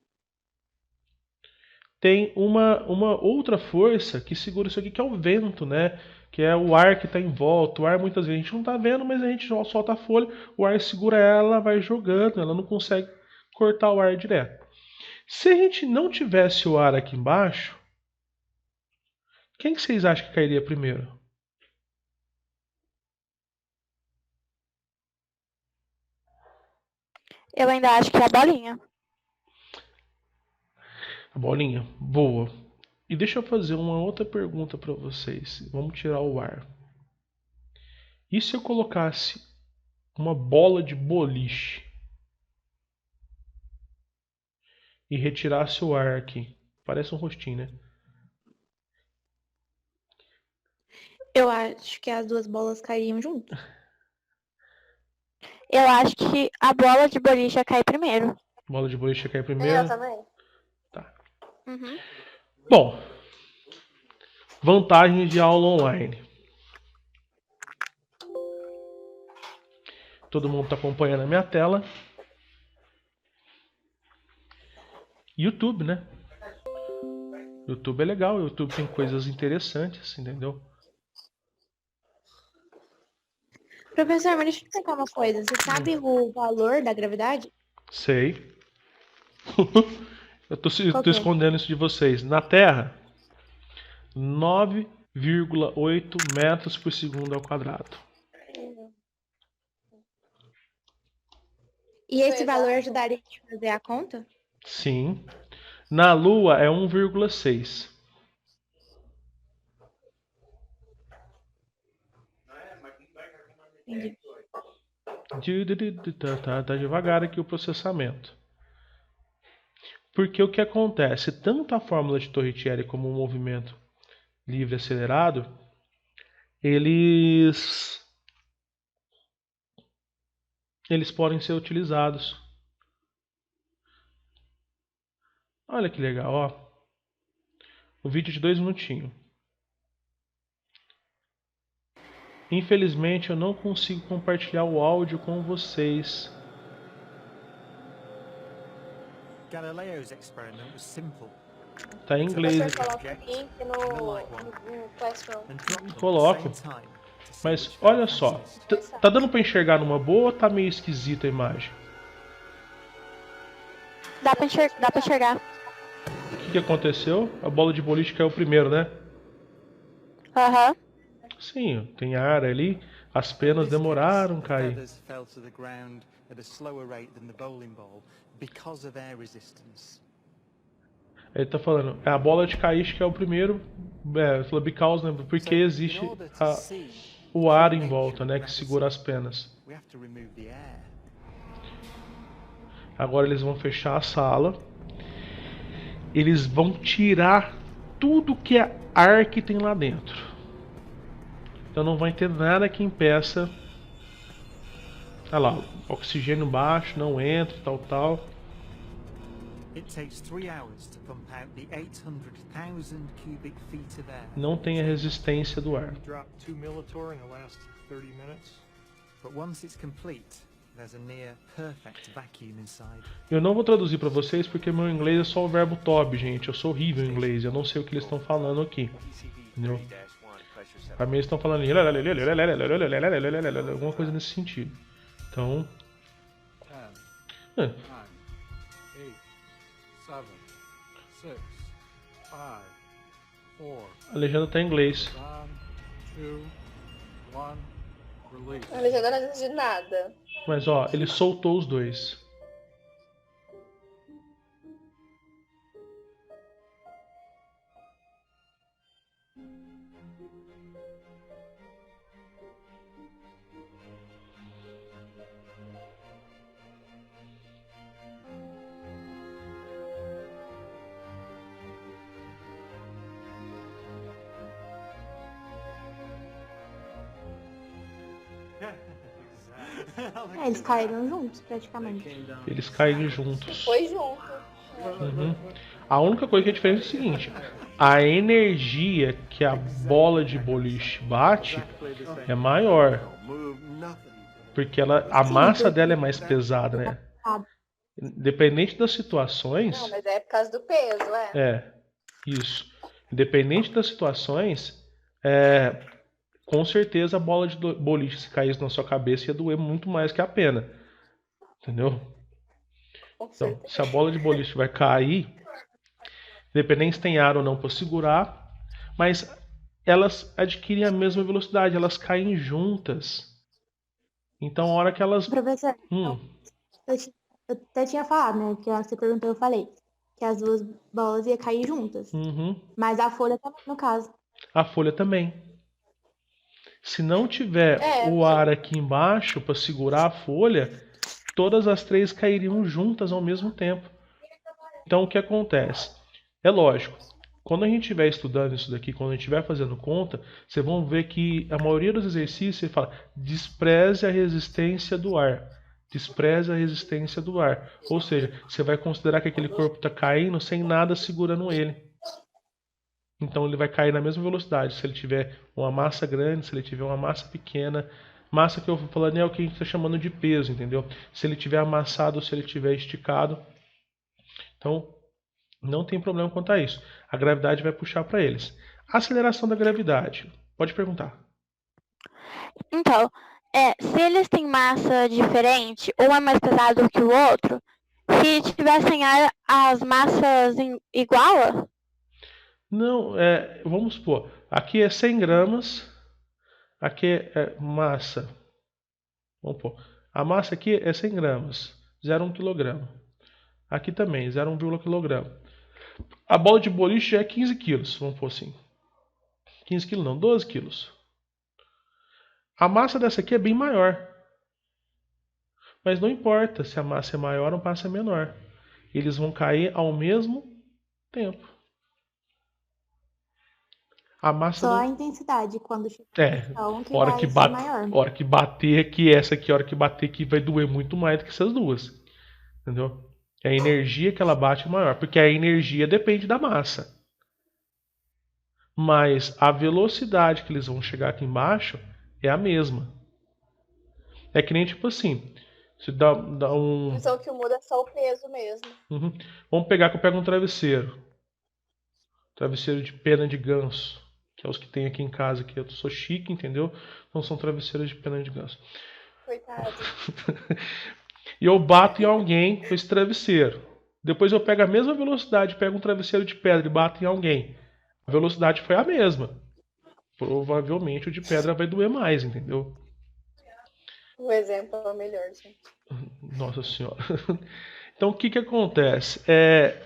tem uma outra força que segura isso aqui, que é o vento, né? Que é o ar que está em volta. O ar muitas vezes a gente não está vendo, mas a gente solta a folha, o ar segura ela, vai jogando, ela não consegue cortar o ar direto. Se a gente não tivesse o ar aqui embaixo, quem que vocês acham que cairia primeiro?
Eu ainda acho que é a bolinha.
A bolinha? Boa. E deixa eu fazer uma outra pergunta para vocês. Vamos tirar o ar. E se eu colocasse uma bola de boliche e retirasse o ar aqui? Parece um rostinho, né?
Eu acho que as duas bolas cairiam junto. Eu acho que a bola de boliche ia cair primeiro.
Bola de boliche cai primeiro.
Eu também.
Tá.
Uhum.
Bom, vantagens de aula online. Todo mundo está acompanhando a minha tela. YouTube, né? YouTube é legal, YouTube tem coisas interessantes, entendeu?
Professor, mas deixa eu te perguntar uma coisa. Você sabe o valor da gravidade?
Sei. Eu tô
Qual que é?
escondendo isso de vocês. Na Terra, 9,8 metros por segundo ao quadrado.
E esse
Foi
valor
exato.
ajudaria a gente a fazer a conta?
Sim. Na Lua é 1,6.
Entendi.
Tá devagar aqui o processamento. Porque o que acontece? Tanto a fórmula de Torricelli como o movimento livre acelerado, eles podem ser utilizados. Olha que legal, ó. O vídeo de 2 minutinhos. Infelizmente eu não consigo compartilhar o áudio com vocês.
Galileo's experiment was simple.
Tá em inglês
Você
aqui.
coloca o link no Classroom.
And dropped them
Coloco.
at the same time to see
Mas
which
olha
fell
só,
faster.
tá dando pra enxergar numa boa ou tá meio esquisita a imagem?
Dá pra enxergar.
O que aconteceu? A bola de boliche caiu primeiro, né?
Aham.
Sim, tem ar ali. As penas demoraram a cair.
Feathers fell to the ground at a slower rate than the bowling ball because of air resistance.
Ele tá falando, a bola de cair que é o primeiro, falou because, né? Porque existe
In order to see
o ar em volta, né? Que segura as penas.
we have to remove the air.
Agora eles vão fechar a sala. eles vão tirar tudo que é ar que tem lá dentro. Então não vai ter nada que impeça. Olha lá, oxigênio baixo, não entra, tal.
It takes 3 hours to pump out the 800,000 cubic feet of air.
Não tem a resistência do ar.
We dropped 2 Militor in the last 30 minutes.
But once it's complete, there's a near perfect vacuum inside.
Eu não vou traduzir para vocês porque meu inglês é só o verbo to be, gente. Eu sou horrível em inglês, eu não sei o que eles estão falando aqui. Entendeu? Para mim eles estão falando alguma coisa nesse sentido. Então,
10, 9, 8, 7, 6, 5, 4,
a legenda tá em inglês.
2, 1, release.
A legenda não diz de nada.
Mas ó, ele soltou os dois.
Eles caíram juntos, praticamente.
Eles caem juntos.
Foi junto.
Uhum. A única coisa que é diferente é o seguinte: a energia que a bola de boliche bate é maior. Porque a massa dela é mais pesada, né? Independente das situações.
Não, mas é por causa do peso,
Isso. Independente das situações, com certeza a bola de boliche, se caísse na sua cabeça, ia doer muito mais que a pena. Entendeu? Então, se a bola de boliche vai cair, independente se tem ar ou não para segurar, mas elas adquirem a mesma velocidade, elas caem juntas. Então, a hora que elas...
Professor, eu até tinha falado, né? Porque a hora que você perguntou, eu falei que as duas bolas iam cair juntas.
Uhum.
Mas a folha também, no caso.
A folha também. Se não tiver o ar aqui embaixo para segurar a folha, todas as três cairiam juntas ao mesmo tempo. Então o que acontece? É lógico, quando a gente estiver estudando isso daqui, quando a gente estiver fazendo conta, vocês vão ver que a maioria dos exercícios ele fala: despreze a resistência do ar. Despreze a resistência do ar. Ou seja, você vai considerar que aquele corpo está caindo sem nada segurando ele. Então ele vai cair na mesma velocidade. Se ele tiver uma massa grande, se ele tiver uma massa pequena. Massa que eu vou falando é o que a gente está chamando de peso, entendeu? Se ele tiver amassado ou se ele tiver esticado. Então, não tem problema quanto a isso. A gravidade vai puxar para eles. Aceleração da gravidade. Pode perguntar.
Então, se eles têm massa diferente, um é mais pesado que o outro, se tivessem as massas igual?
Não, vamos supor, aqui é 100 gramas, aqui é massa. Vamos supor, a massa aqui é 100 gramas, 0,1 kg. Aqui também, 0,1 kg. A bola de boliche é 15 quilos, vamos pôr assim. 15 quilos não, 12 quilos. A massa dessa aqui é bem maior. Mas não importa se a massa é maior ou a massa é menor. Eles vão cair ao mesmo tempo. A massa
Só a intensidade quando chegar que
hora
vai
que
ser maior.
hora que bater aqui, essa aqui, a hora que bater aqui vai doer muito mais do que essas duas. Entendeu? A energia que ela bate é maior, porque a energia depende da massa. Mas a velocidade que eles vão chegar aqui embaixo é a mesma. É que nem tipo assim, se dá um...
Então o que muda é só o peso mesmo.
Uhum. Vamos pegar que eu pego um travesseiro. Travesseiro de pena de ganso. Que é os que tem aqui em casa, que eu sou chique, entendeu? Então são travesseiros de pena de ganso.
Coitado.
E eu bato em alguém com esse travesseiro. Depois eu pego a mesma velocidade, pego um travesseiro de pedra e bato em alguém. A velocidade foi a mesma. Provavelmente o de pedra vai doer mais, entendeu?
O exemplo é o melhor, gente.
Nossa senhora. Então o que acontece?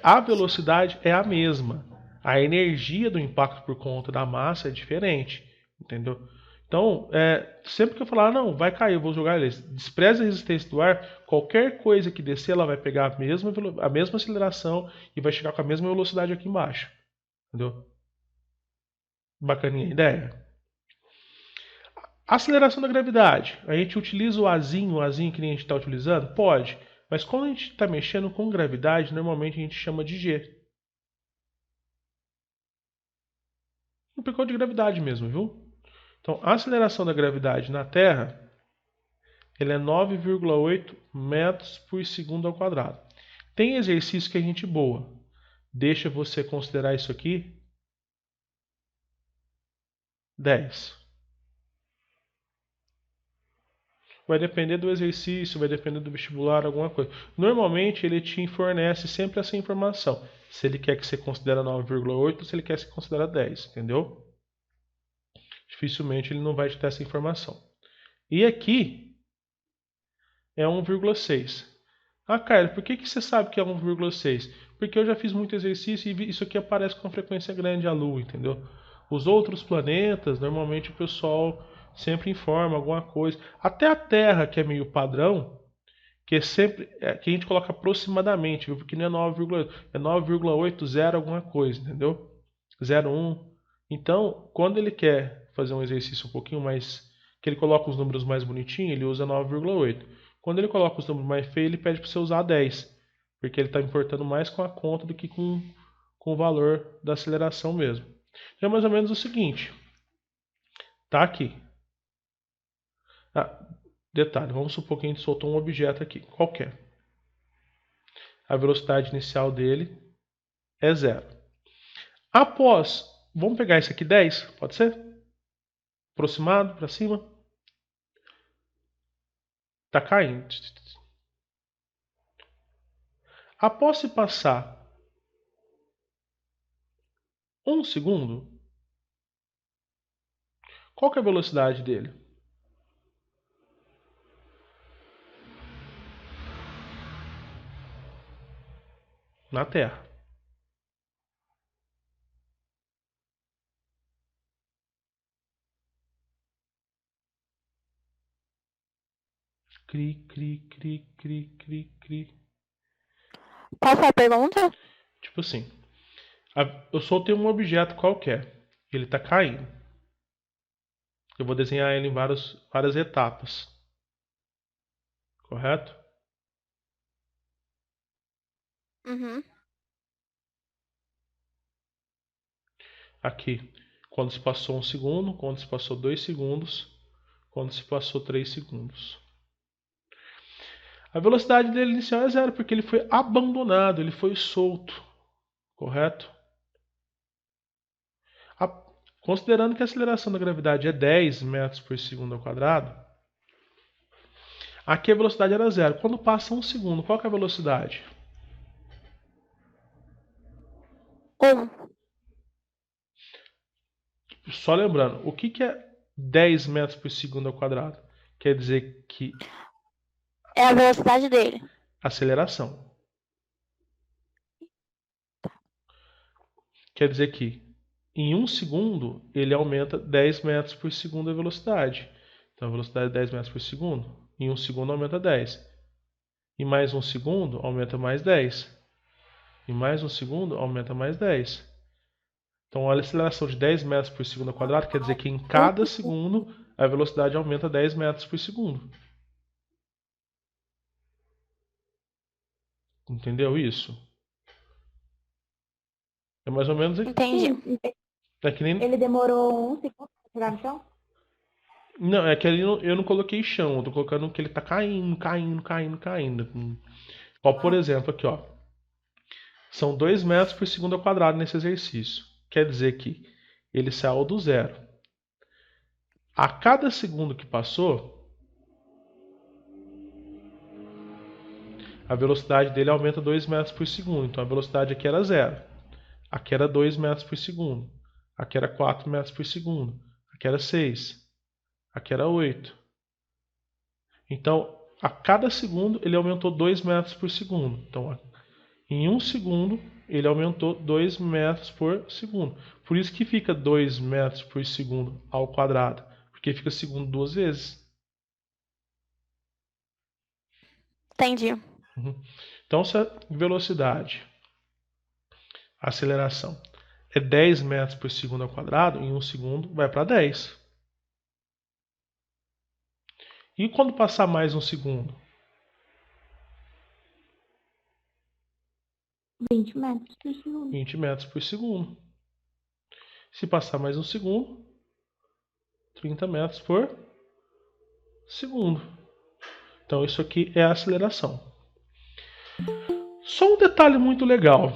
A velocidade é a mesma. A energia do impacto por conta da massa é diferente, entendeu? Então, sempre que eu falar, não, vai cair, eu vou jogar ele, despreze a resistência do ar, qualquer coisa que descer, ela vai pegar a mesma aceleração e vai chegar com a mesma velocidade aqui embaixo. Entendeu? Bacaninha a ideia? Aceleração da gravidade. A gente utiliza o Azinho que nem a gente está utilizando? Pode. Mas quando a gente está mexendo com gravidade, normalmente a gente chama de G. Por de gravidade mesmo, viu? Então, a aceleração da gravidade na Terra ele é 9,8 metros por segundo ao quadrado. Tem exercício que a gente boa. Deixa você considerar isso aqui 10. Vai depender do exercício, vai depender do vestibular, alguma coisa. Normalmente ele te fornece sempre essa informação. Se ele quer que você considere 9,8 ou se ele quer que você considere 10, entendeu? Dificilmente ele não vai te dar essa informação. E aqui é 1,6. Ah, Caio, por que você sabe que é 1,6? Porque eu já fiz muito exercício e isso aqui aparece com frequência grande a Lua, entendeu? Os outros planetas, normalmente o pessoal sempre informa alguma coisa. Até a Terra, que é meio padrão, que é sempre que a gente coloca aproximadamente, viu? Porque não é 9,8, é 9,80 alguma coisa, entendeu? 0,1. Então, quando ele quer fazer um exercício um pouquinho mais, que ele coloca os números mais bonitinhos, ele usa 9,8. Quando ele coloca os números mais feios, ele pede para você usar 10, porque ele está importando mais com a conta do que com o valor da aceleração mesmo. É mais ou menos o seguinte. Tá aqui. Detalhe, vamos supor que a gente soltou um objeto aqui, qualquer. A velocidade inicial dele é 0. Após, vamos pegar esse aqui 10, pode ser? Aproximado, para cima. Tá caindo. Após se passar 1 segundo, qual que é a velocidade dele? Na Terra. Cri, cri, cri, cri, cri, cri.
Qual foi a pergunta?
Tipo assim, eu soltei um objeto qualquer. Ele está caindo. Eu vou desenhar ele em várias etapas. Correto?
Uhum.
Aqui, quando se passou 1 segundo, quando se passou 2 segundos, quando se passou 3 segundos. A velocidade dele inicial é 0, porque ele foi abandonado, ele foi solto. Correto? Considerando que a aceleração da gravidade é 10 metros por segundo ao quadrado, aqui a velocidade era 0. Quando passa 1 segundo, qual que é a velocidade?
1.
Só lembrando, o que é 10 metros por segundo ao quadrado? Quer dizer que
É a velocidade dele.
aceleração. Quer dizer que em 1 segundo ele aumenta 10 metros por segundo a velocidade. Então a velocidade é 10 metros por segundo. Em 1 segundo aumenta 10. Em mais 1 segundo aumenta mais 10. Em mais 1 segundo aumenta mais 10. Então a aceleração de 10 metros por segundo ao quadrado quer dizer que em cada segundo a velocidade aumenta 10 metros por segundo. Entendeu isso? É mais ou menos aqui.
Entendi.
Sim,
É que nem...
ele demorou 1 segundo pra chegar no chão?
Não, é que ali eu não coloquei chão, eu tô colocando que ele tá caindo. Ó, por exemplo, aqui, ó. São 2 metros por segundo ao quadrado nesse exercício. Quer dizer que ele saiu do 0. A cada segundo que passou, a velocidade dele aumenta 2 metros por segundo. Então a velocidade aqui era 0. Aqui era 2 metros por segundo. Aqui era 4 metros por segundo. Aqui era 6. Aqui era 8. Então, a cada segundo ele aumentou 2 metros por segundo. Então, em 1 segundo ele aumentou 2 metros por segundo. Por isso que fica 2 metros por segundo ao quadrado. porque fica segundo 2 vezes.
Entendi.
Então, se a velocidade, a aceleração, é 10 metros por segundo ao quadrado, em 1 segundo vai para 10. E quando passar mais 1 segundo?
20 metros por segundo.
20 metros por segundo. Se passar mais 1 segundo, 30 metros por segundo. Então isso aqui é a aceleração. Só um detalhe muito legal.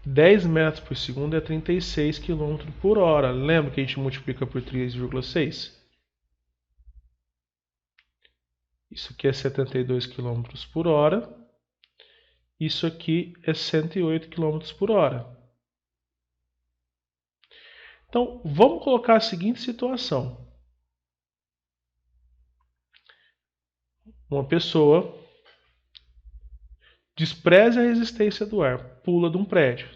(10 metros por segundo é 36 km por hora. Lembra que a gente multiplica por 3,6? Isso aqui é 72 km por hora. Isso aqui é 108 km por hora. Então, vamos colocar a seguinte situação. Uma pessoa despreza a resistência do ar, pula de um prédio.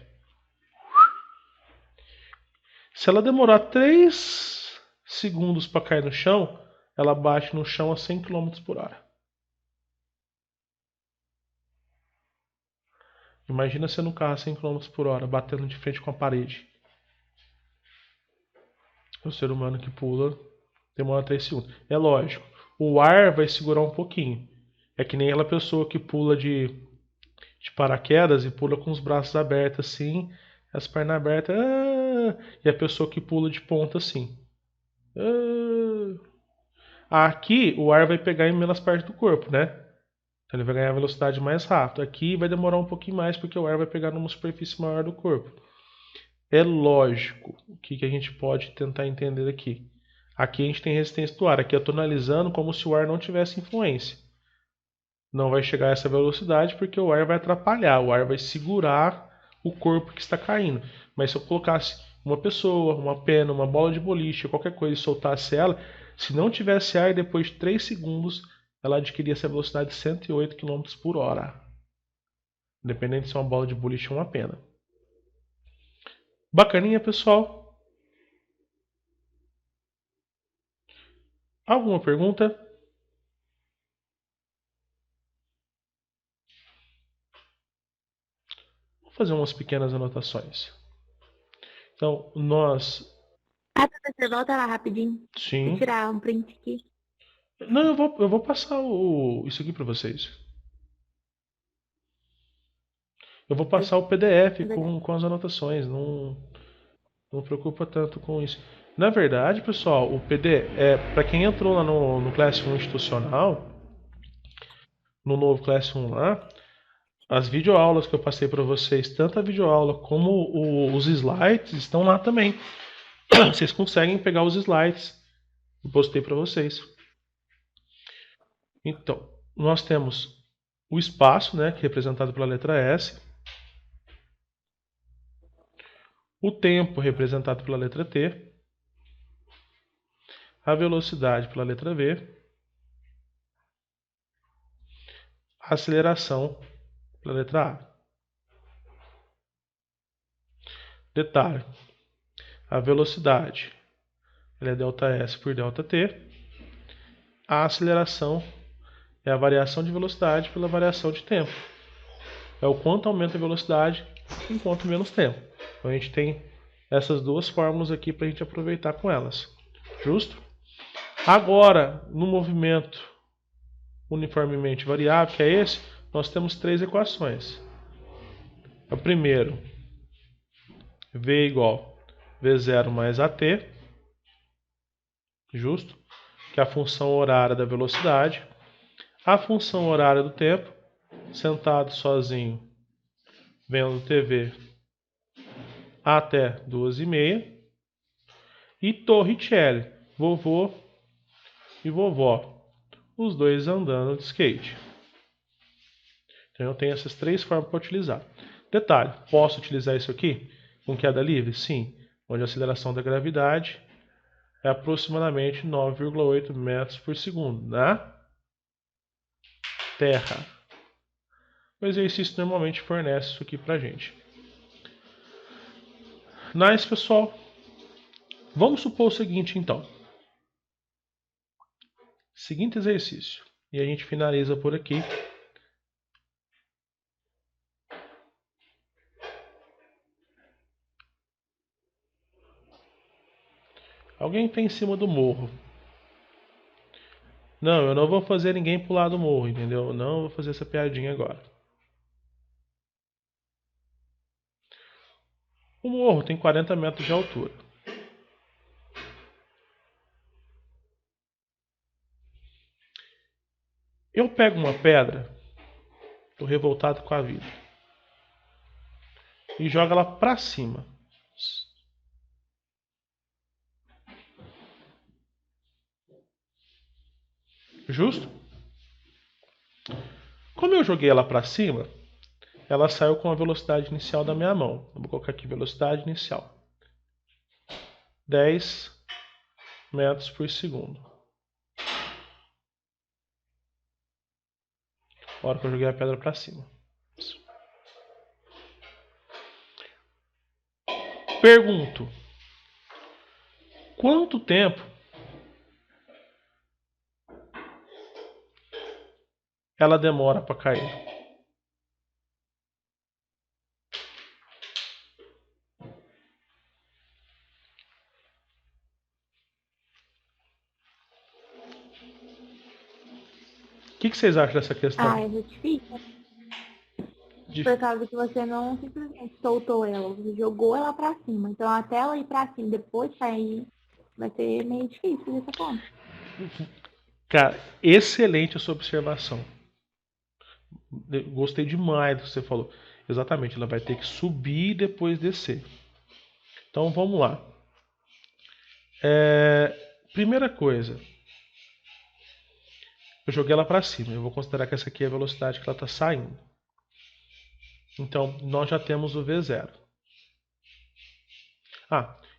Se ela demorar 3 segundos para cair no chão, ela bate no chão a 100 km por hora. Imagina você no carro a 100 km por hora, batendo de frente com a parede. O ser humano que pula demora 3 segundos. É lógico, o ar vai segurar um pouquinho. É que nem aquela pessoa que pula de paraquedas e pula com os braços abertos assim, as pernas abertas, e a pessoa que pula de ponta assim. Aqui o ar vai pegar em menos parte do corpo, né? Então ele vai ganhar velocidade mais rápido. Aqui vai demorar um pouquinho mais porque o ar vai pegar numa superfície maior do corpo. É lógico. O que a gente pode tentar entender aqui? Aqui a gente tem resistência do ar. Aqui eu estou analisando como se o ar não tivesse influência. Não vai chegar a essa velocidade porque o ar vai atrapalhar. O ar vai segurar o corpo que está caindo. Mas se eu colocasse uma pessoa, uma pena, uma bola de boliche, qualquer coisa e soltasse ela, se não tivesse ar, depois de 3 segundos, ela adquiria essa velocidade de 108 km por hora. Independente se é uma bola de boliche ou uma pena. Bacaninha, pessoal? Alguma pergunta? Vou fazer umas pequenas anotações. Então, nós...
Você volta lá rapidinho.
Sim.
Vou tirar um print aqui.
Não, eu vou passar isso aqui para vocês. Eu vou passar o PDF com as anotações. Não preocupa tanto com isso. Na verdade, pessoal, o PDF para quem entrou lá no Classroom institucional, no novo Classroom lá, as videoaulas que eu passei para vocês, tanto a videoaula como os slides, estão lá também. Vocês conseguem pegar os slides que eu postei para vocês. Então, nós temos o espaço, né, que é representado pela letra S. O tempo, representado pela letra T. A velocidade pela letra V. A aceleração pela letra A. Detalhe. A velocidade ela é ΔS por ΔT. A aceleração é a variação de velocidade pela variação de tempo. É o quanto aumenta a velocidade em quanto menos tempo. Então a gente tem essas duas fórmulas aqui para a gente aproveitar com elas. Justo? Agora, no movimento uniformemente variável, que é esse, nós temos 3 equações. A primeira, V igual V0 mais AT, justo? Que é a função horária da velocidade. A função horária do tempo, sentado sozinho, vendo TV até 2h30. E Torricelli, vovô e vovó, os dois andando de skate. Então eu tenho essas 3 formas para utilizar. Detalhe, posso utilizar isso aqui com queda livre? Sim, onde a aceleração da gravidade é aproximadamente 9,8 metros por segundo na Terra. O exercício normalmente fornece isso aqui para a gente. Nice, pessoal. Vamos supor o seguinte, então. Seguinte exercício. E a gente finaliza por aqui. Alguém está em cima do morro. Não, eu não vou fazer ninguém pular do morro, entendeu? Não vou fazer essa piadinha agora. O morro tem 40 metros de altura. Eu pego uma pedra, tô revoltado com a vida, e jogo ela pra cima. Justo? Como eu joguei ela pra cima, ela saiu com a velocidade inicial da minha mão. Eu vou colocar aqui velocidade inicial. 10 metros por segundo. A hora que eu joguei a pedra pra cima. Pergunto. Quanto tempo ela demora para cair? O que vocês acham dessa questão?
Ah, é difícil. Por causa que você não simplesmente soltou ela, você jogou ela pra cima. Então até ela ir pra cima depois cair, vai ser meio difícil dessa conta.
Cara, excelente a sua observação. Gostei demais do que você falou. Exatamente, ela vai ter que subir e depois descer. Então vamos lá. Primeira coisa. Eu joguei ela para cima. Eu vou considerar que essa aqui é a velocidade que ela está saindo. Então nós já temos o V0.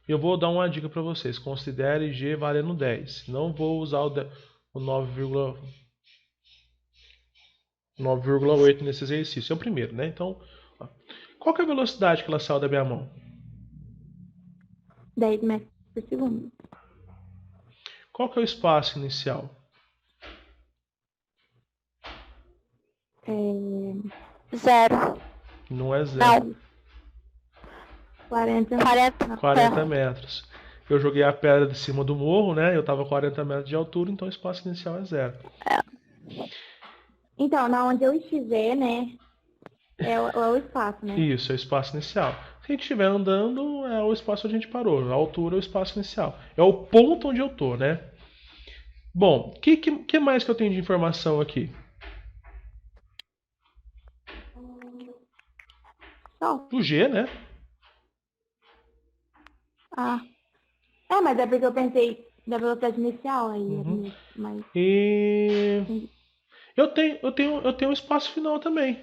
Eu vou dar uma dica para vocês. Considere G valendo 10. Não vou usar o 9,8 nesse exercício. É o primeiro, né? Então, qual que é a velocidade que ela saiu da minha mão?
10 metros por segundo.
Qual que é o espaço inicial?
Zero.
Não é zero.
Não.
40 metros. Eu joguei a pedra de cima do morro, né? Eu estava a 40 metros de altura, então o espaço inicial é zero.
Então, na onde eu estiver, né? É o espaço, né?
Isso, é o espaço inicial. Se a gente estiver andando, é o espaço onde a gente parou. A altura é o espaço inicial. É o ponto onde eu tô, né? Bom, o que mais que eu tenho de informação aqui?
Só.
O G, né?
Mas é porque eu pensei da velocidade inicial aí. Mas...
E eu tenho um espaço final também.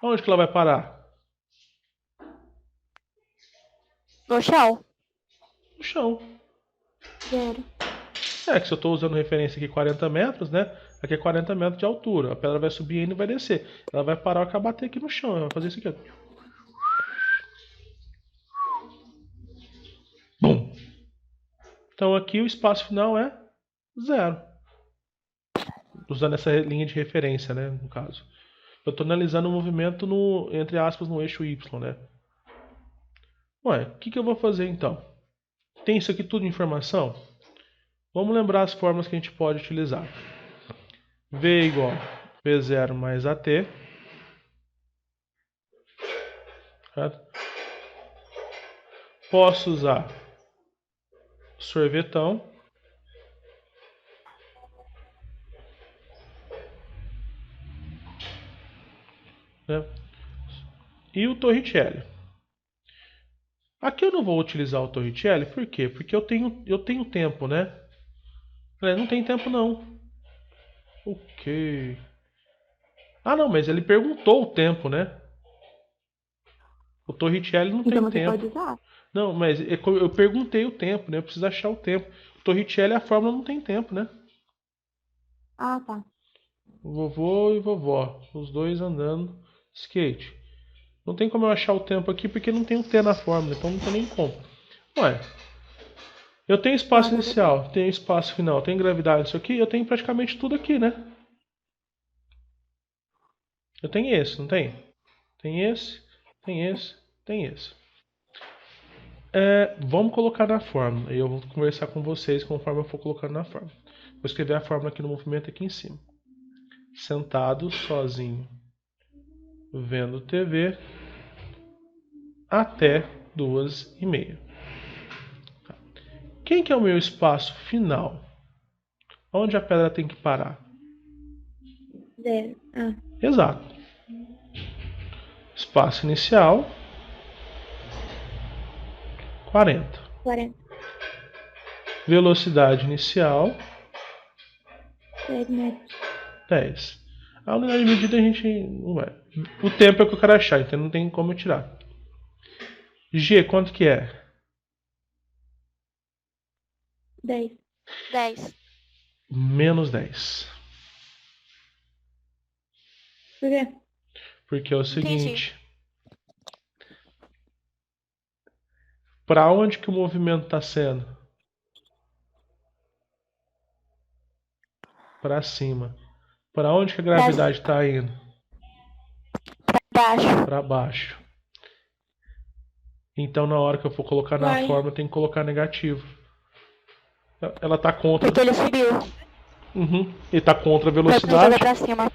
Onde que ela vai parar?
No chão.
No chão.
Zero.
Que se eu estou usando referência aqui 40 metros, né? Aqui é 40 metros de altura. A pedra vai subir ainda e vai descer. Ela vai parar e vai bater aqui no chão. Ela vai fazer isso aqui, ó. Bum. Então aqui o espaço final é zero. Usando essa linha de referência, né? No caso. Eu estou analisando o movimento entre aspas, no eixo Y, né? Ué, o que eu vou fazer então? Tem isso aqui tudo de informação? Vamos lembrar as fórmulas que a gente pode utilizar. V igual V0 mais AT. Certo? Posso usar sorvetão. Né? E o Torricelli. Aqui eu não vou utilizar o Torricelli, por quê? Porque eu tenho tempo, né? Não tem tempo não. Ok. Não, mas ele perguntou o tempo, né? O Torricelli não
então
tem tempo.
Pode usar.
Não, mas eu perguntei o tempo, né? Eu preciso achar o tempo. O Torricelli, a fórmula não tem tempo, né?
Tá.
Vovô e vovó, os dois andando de skate. Não tem como eu achar o tempo aqui porque não tem o T na fórmula, então não tem nem como. Ué, eu tenho espaço inicial, tenho espaço final, tenho gravidade, isso aqui, eu tenho praticamente tudo aqui, né? Eu tenho esse, não tem? Tem esse, tem esse, tem esse. Vamos colocar na fórmula. E eu vou conversar com vocês conforme eu for colocando na fórmula. Vou escrever a fórmula aqui no movimento aqui em cima. Sentado, sozinho, vendo TV, até 2h30. Quem que é o meu espaço final? Onde a pedra tem que parar?
0.
Exato. Espaço inicial, 40.
40.
Velocidade inicial,
10 metros.
10. A unidade de medida a gente não vai. O tempo é o que eu quero achar, então não tem como eu tirar. G, quanto que é?
10.
10.
Menos 10.
Por quê?
Porque é o seguinte. Para onde que o movimento está sendo? Para cima. Para onde que a gravidade está indo?
Baixo.
Para baixo. Então na hora que eu for colocar na fórmula, eu tenho que colocar negativo. Ela está contra.
Porque ele subiu.
Ele está contra a
Foi
velocidade.
pra cima.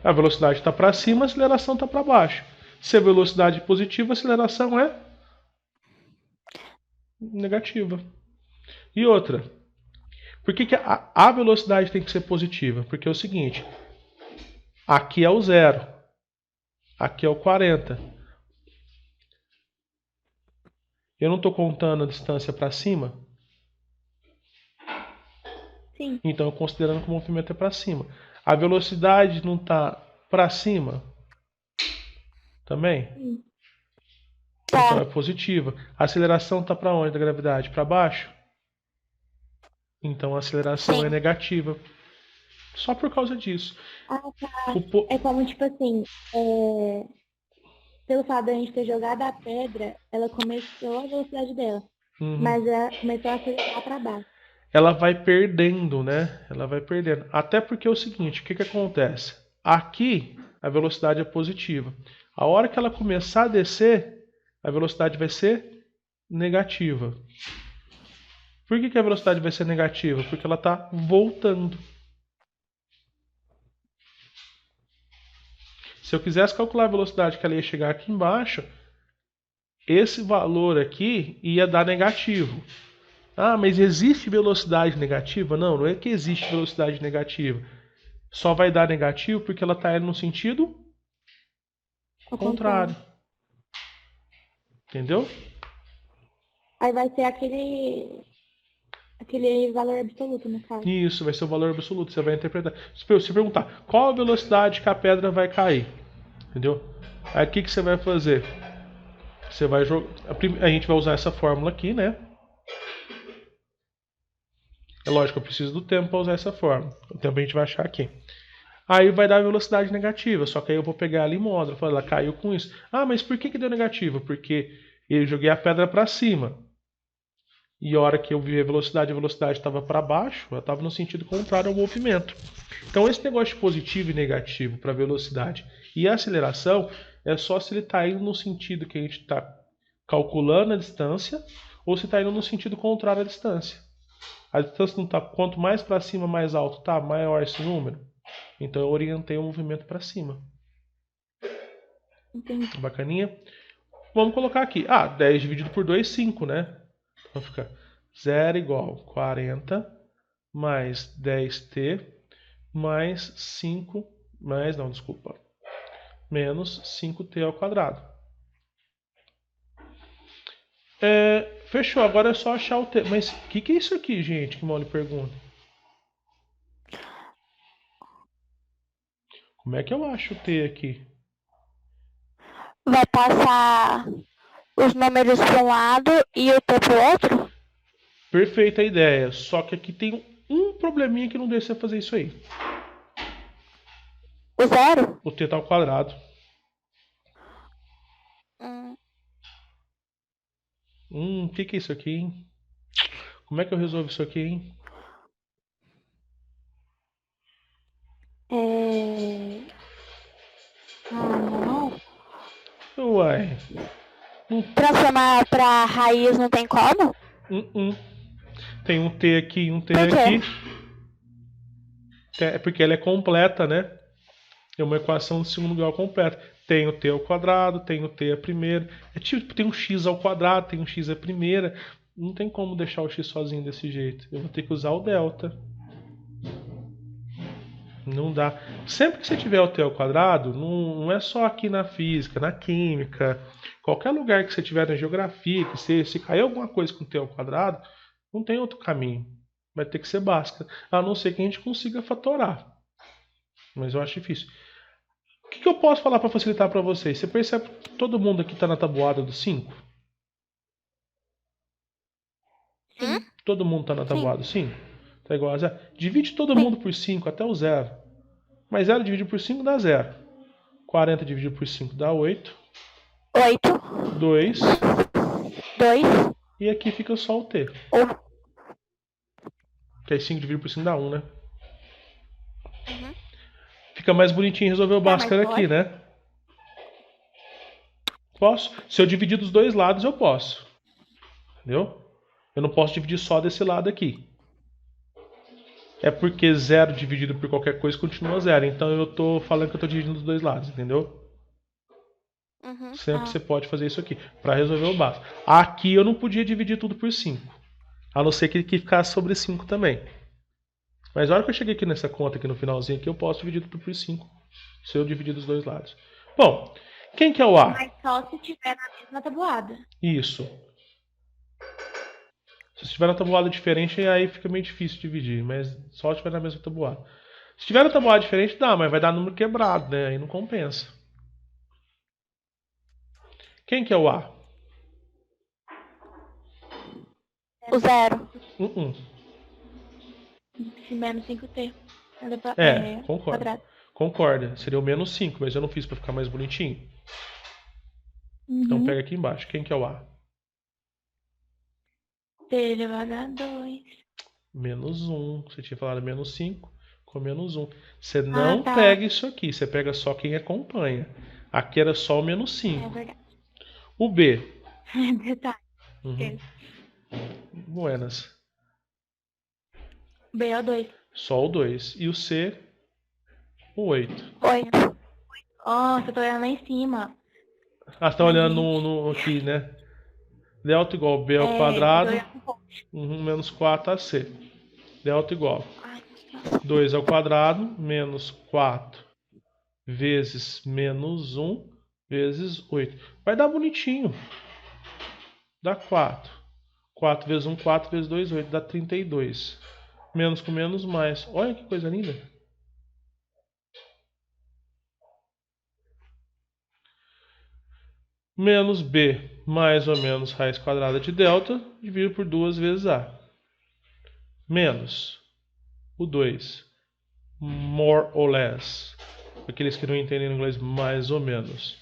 A velocidade está para cima, a aceleração está para baixo. Se a velocidade é positiva, a aceleração é negativa. E outra, por que a velocidade tem que ser positiva? Porque é o seguinte, aqui é o 0, aqui é o 40. Eu não estou contando a distância para cima?
Sim.
Então, considerando que o movimento é para cima. A velocidade não está para cima? Também?
Sim.
Então é positiva. A aceleração está para onde da gravidade? Para baixo? Então a aceleração é negativa. Só por causa disso.
Tá. É como, tipo assim, pelo fato de a gente ter jogado a pedra, ela começou a velocidade dela. Mas ela começou a acelerar para baixo.
Ela vai perdendo, né? Ela vai perdendo. Até porque é o seguinte, o que acontece? Aqui a velocidade é positiva. A hora que ela começar a descer, a velocidade vai ser negativa. Por que a velocidade vai ser negativa? Porque ela está voltando. Se eu quisesse calcular a velocidade que ela ia chegar aqui embaixo, esse valor aqui ia dar negativo. Ah, mas existe velocidade negativa? Não, não é que existe velocidade negativa. Só vai dar negativo porque ela está indo no sentido contrário. Entendeu?
Aí vai ser aquele valor absoluto, no caso.
Isso, vai ser o valor absoluto. Você vai interpretar. Se perguntar qual a velocidade que a pedra vai cair, entendeu? Aí o que você vai fazer? Você vai jogar. A gente vai usar essa fórmula aqui, né? É lógico, eu preciso do tempo para usar essa fórmula. O tempo a gente vai achar aqui. Aí vai dar velocidade negativa. Só que aí eu vou pegar ali em módulo. Falar, ela caiu com isso. Ah, mas por que deu negativa? Porque eu joguei a pedra para cima. E a hora que eu vi a velocidade estava para baixo. Ela estava no sentido contrário ao movimento. Então esse negócio de positivo e negativo para velocidade e aceleração é só se ele está indo no sentido que a gente está calculando a distância ou se está indo no sentido contrário à distância. A distância não está, quanto mais para cima, mais alto tá, maior esse número. Então eu orientei o movimento para cima.
Entendi.
Bacaninha? Vamos colocar aqui. 10 dividido por 2, 5, né? Então fica 0 igual 40 mais 10t mais 5, menos 5t ao quadrado. Fechou, agora é só achar o t. Mas o que é isso aqui, gente? Que mal lhe pergunta. Como é que eu acho o t aqui?
Vai passar os números para um lado e o t para o outro?
Perfeita ideia. Só que aqui tem um probleminha que não deixa você fazer isso aí.
O 0?
O t tá ao quadrado. Que é isso aqui, hein? Como é que eu resolvo isso aqui, hein?
Não.
Uai.
Transformar pra raiz não tem como?
Tem um T aqui e um T
Por quê?
aqui. É porque ela é completa, né? É uma equação de segundo grau completa. Tem o T ao quadrado, tem o T a primeira. É tipo, tem um X ao quadrado, tem um X a primeira. Não tem como deixar o X sozinho desse jeito. Eu vou ter que usar o delta. Não dá. Sempre que você tiver o T ao quadrado, não é só aqui na física, na química, qualquer lugar que você tiver na geografia, que se cair alguma coisa com T ao quadrado, não tem outro caminho. Vai ter que ser básica. A não ser que a gente consiga fatorar. Mas eu acho difícil. O que eu posso falar para facilitar para vocês? Você percebe que todo mundo aqui está na tabuada do 5?
Hum?
Todo mundo está na tabuada do 5? Está igual a 0? Divide todo mundo por 5 até o 0. Mas 0 dividido por 5 dá 0. 40 dividido por 5 dá 8.
8.
2.
2.
E aqui fica só o T.
1.
Que aí 5 dividido por 5 dá 1, né?
Uhum.
Fica mais bonitinho resolver o Bhaskara aqui, né? Posso? Se eu dividir dos dois lados, eu posso. Entendeu? Eu não posso dividir só desse lado aqui. É porque 0 dividido por qualquer coisa continua 0. Então eu tô falando que eu tô dividindo dos dois lados, entendeu?
Uhum.
Sempre você pode fazer isso aqui, para resolver o básico. Aqui eu não podia dividir tudo por 5. A não ser que ficasse sobre 5 também. Mas na hora que eu cheguei aqui nessa conta, aqui no finalzinho, aqui, eu posso dividir tudo por 5. Se eu dividir dos dois lados. Bom, quem que é o A?
Mas só se tiver na mesma tabuada.
Isso. Se tiver na tabuada diferente, aí fica meio difícil dividir. Mas só se tiver na mesma tabuada. Se tiver na tabuada diferente, dá, mas vai dar número quebrado, né? Aí não compensa. Quem que é o A?
O 0.
Menos 5T.
Concordo.
Quadrado.
Concorda. Seria o menos 5, mas eu não fiz para ficar mais bonitinho. Então pega aqui embaixo. Quem que é o A?
T elevado a 2.
Menos 1. Você tinha falado menos 5 com menos 1. Você não pega isso aqui. Você pega só quem acompanha. Aqui era só o menos 5.
É verdade.
O B.
Detalhe.
Buenas.
B é o 2.
Só o 2. E o C, o 8.
8.
Nossa, eu tô olhando lá em cima.
Ah, você tá olhando aqui, né? Delta igual B ao quadrado. Menos 4AC. Delta igual 2 ao quadrado menos 4 vezes menos 1 vezes 8. Vai dar bonitinho. Dá 4. 4 vezes 1, 4 vezes 2, 8. Dá 32. Menos com menos, mais. Olha que coisa linda. Menos B mais ou menos raiz quadrada de delta dividido por 2 vezes A. Menos o 2. More or less. Aqueles que não entendem inglês, mais ou menos.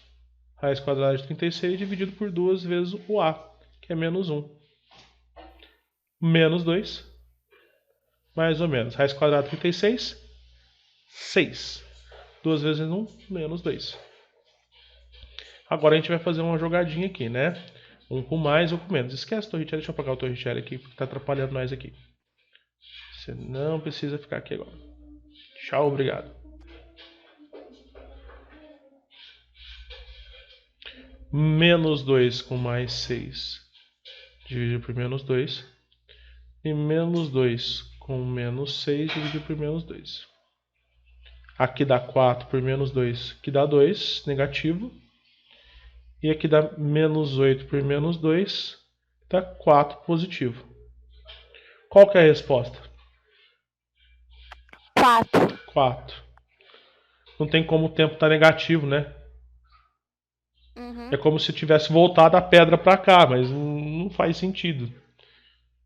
Raiz quadrada de 36 dividido por 2 vezes o A, que é menos 1. Menos 2. Mais ou menos. Raiz quadrada de 36. 6. 2 vezes 1, menos 2. Agora a gente vai fazer uma jogadinha aqui, né? Um com mais ou com menos. Esquece o Torricelli. Deixa eu apagar o Torricelli aqui, porque está atrapalhando nós aqui. Você não precisa ficar aqui agora. Tchau, obrigado. Menos 2 com mais 6. Dividido por menos 2. E menos 2 com menos 6 dividido por menos 2. Aqui dá 4 por menos 2, que dá 2, negativo. E aqui dá menos 8 por menos 2, dá 4, positivo. Qual que é a resposta?
4.
4. Não tem como o tempo estar negativo, né? É como se tivesse voltado a pedra para cá, mas não faz sentido.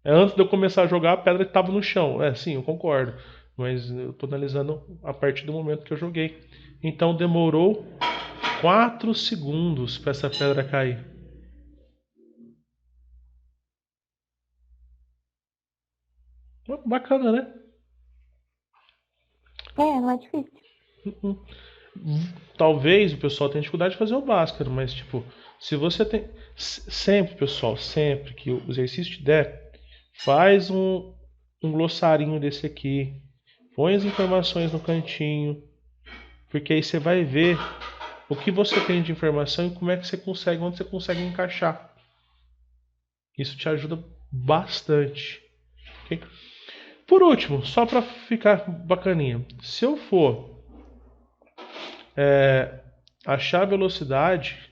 Antes de eu começar a jogar, a pedra estava no chão. Sim, eu concordo. Mas eu estou analisando a partir do momento que eu joguei. Então demorou 4 segundos para essa pedra cair. bacana, né?
Não é difícil.
Talvez o pessoal tenha dificuldade de fazer o Bhaskara, mas tipo, se você tem... Sempre, pessoal, sempre que o exercício te der, faz um glossarinho desse aqui, põe as informações no cantinho, porque aí você vai ver o que você tem de informação e como é que você consegue, onde você consegue encaixar. Isso te ajuda bastante. Okay? Por último, só para ficar bacaninha, se eu for achar a velocidade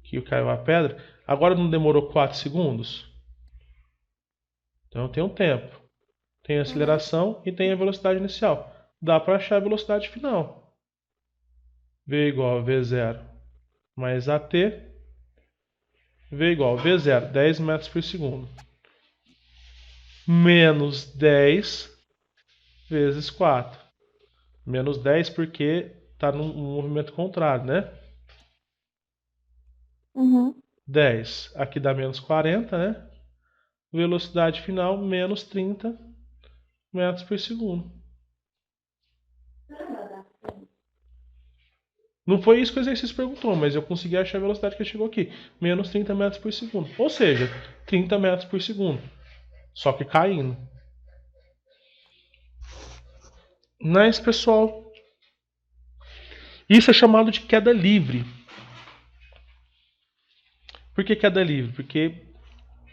que caiu a pedra, agora não demorou 4 segundos? Então tem um tempo. Tem a aceleração e tem a velocidade inicial. Dá para achar a velocidade final. V igual a V0 mais AT. V igual a V0, 10 metros por segundo. Menos 10 vezes 4. Menos 10 porque está no movimento contrário, né? 10. Aqui dá menos 40, né? Velocidade final, menos 30 metros por segundo. Não foi isso que o exercício perguntou, mas eu consegui achar a velocidade que chegou aqui. Menos 30 metros por segundo. Ou seja, 30 metros por segundo. Só que caindo. Mas, pessoal, isso é chamado de queda livre. Por que queda livre? Porque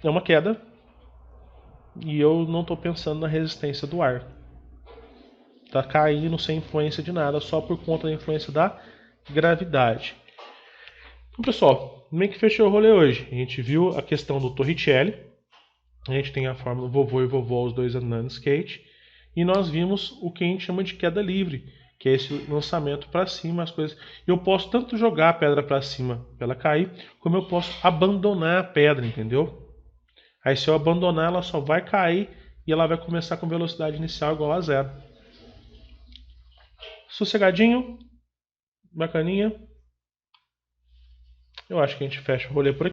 é uma queda e eu não estou pensando na resistência do ar. Está caindo sem influência de nada, só por conta da influência da gravidade. Então, pessoal, meio que fechou o rolê hoje. A gente viu a questão do Torricelli. A gente tem a fórmula vovô e vovó, os dois andando de skate. E nós vimos o que a gente chama de queda livre, que é esse lançamento para cima, as coisas. Eu posso tanto jogar a pedra para cima para ela cair, como eu posso abandonar a pedra, entendeu? Aí se eu abandonar, ela só vai cair e ela vai começar com velocidade inicial igual a 0. Sossegadinho, bacaninha. Eu acho que a gente fecha o rolê por aqui.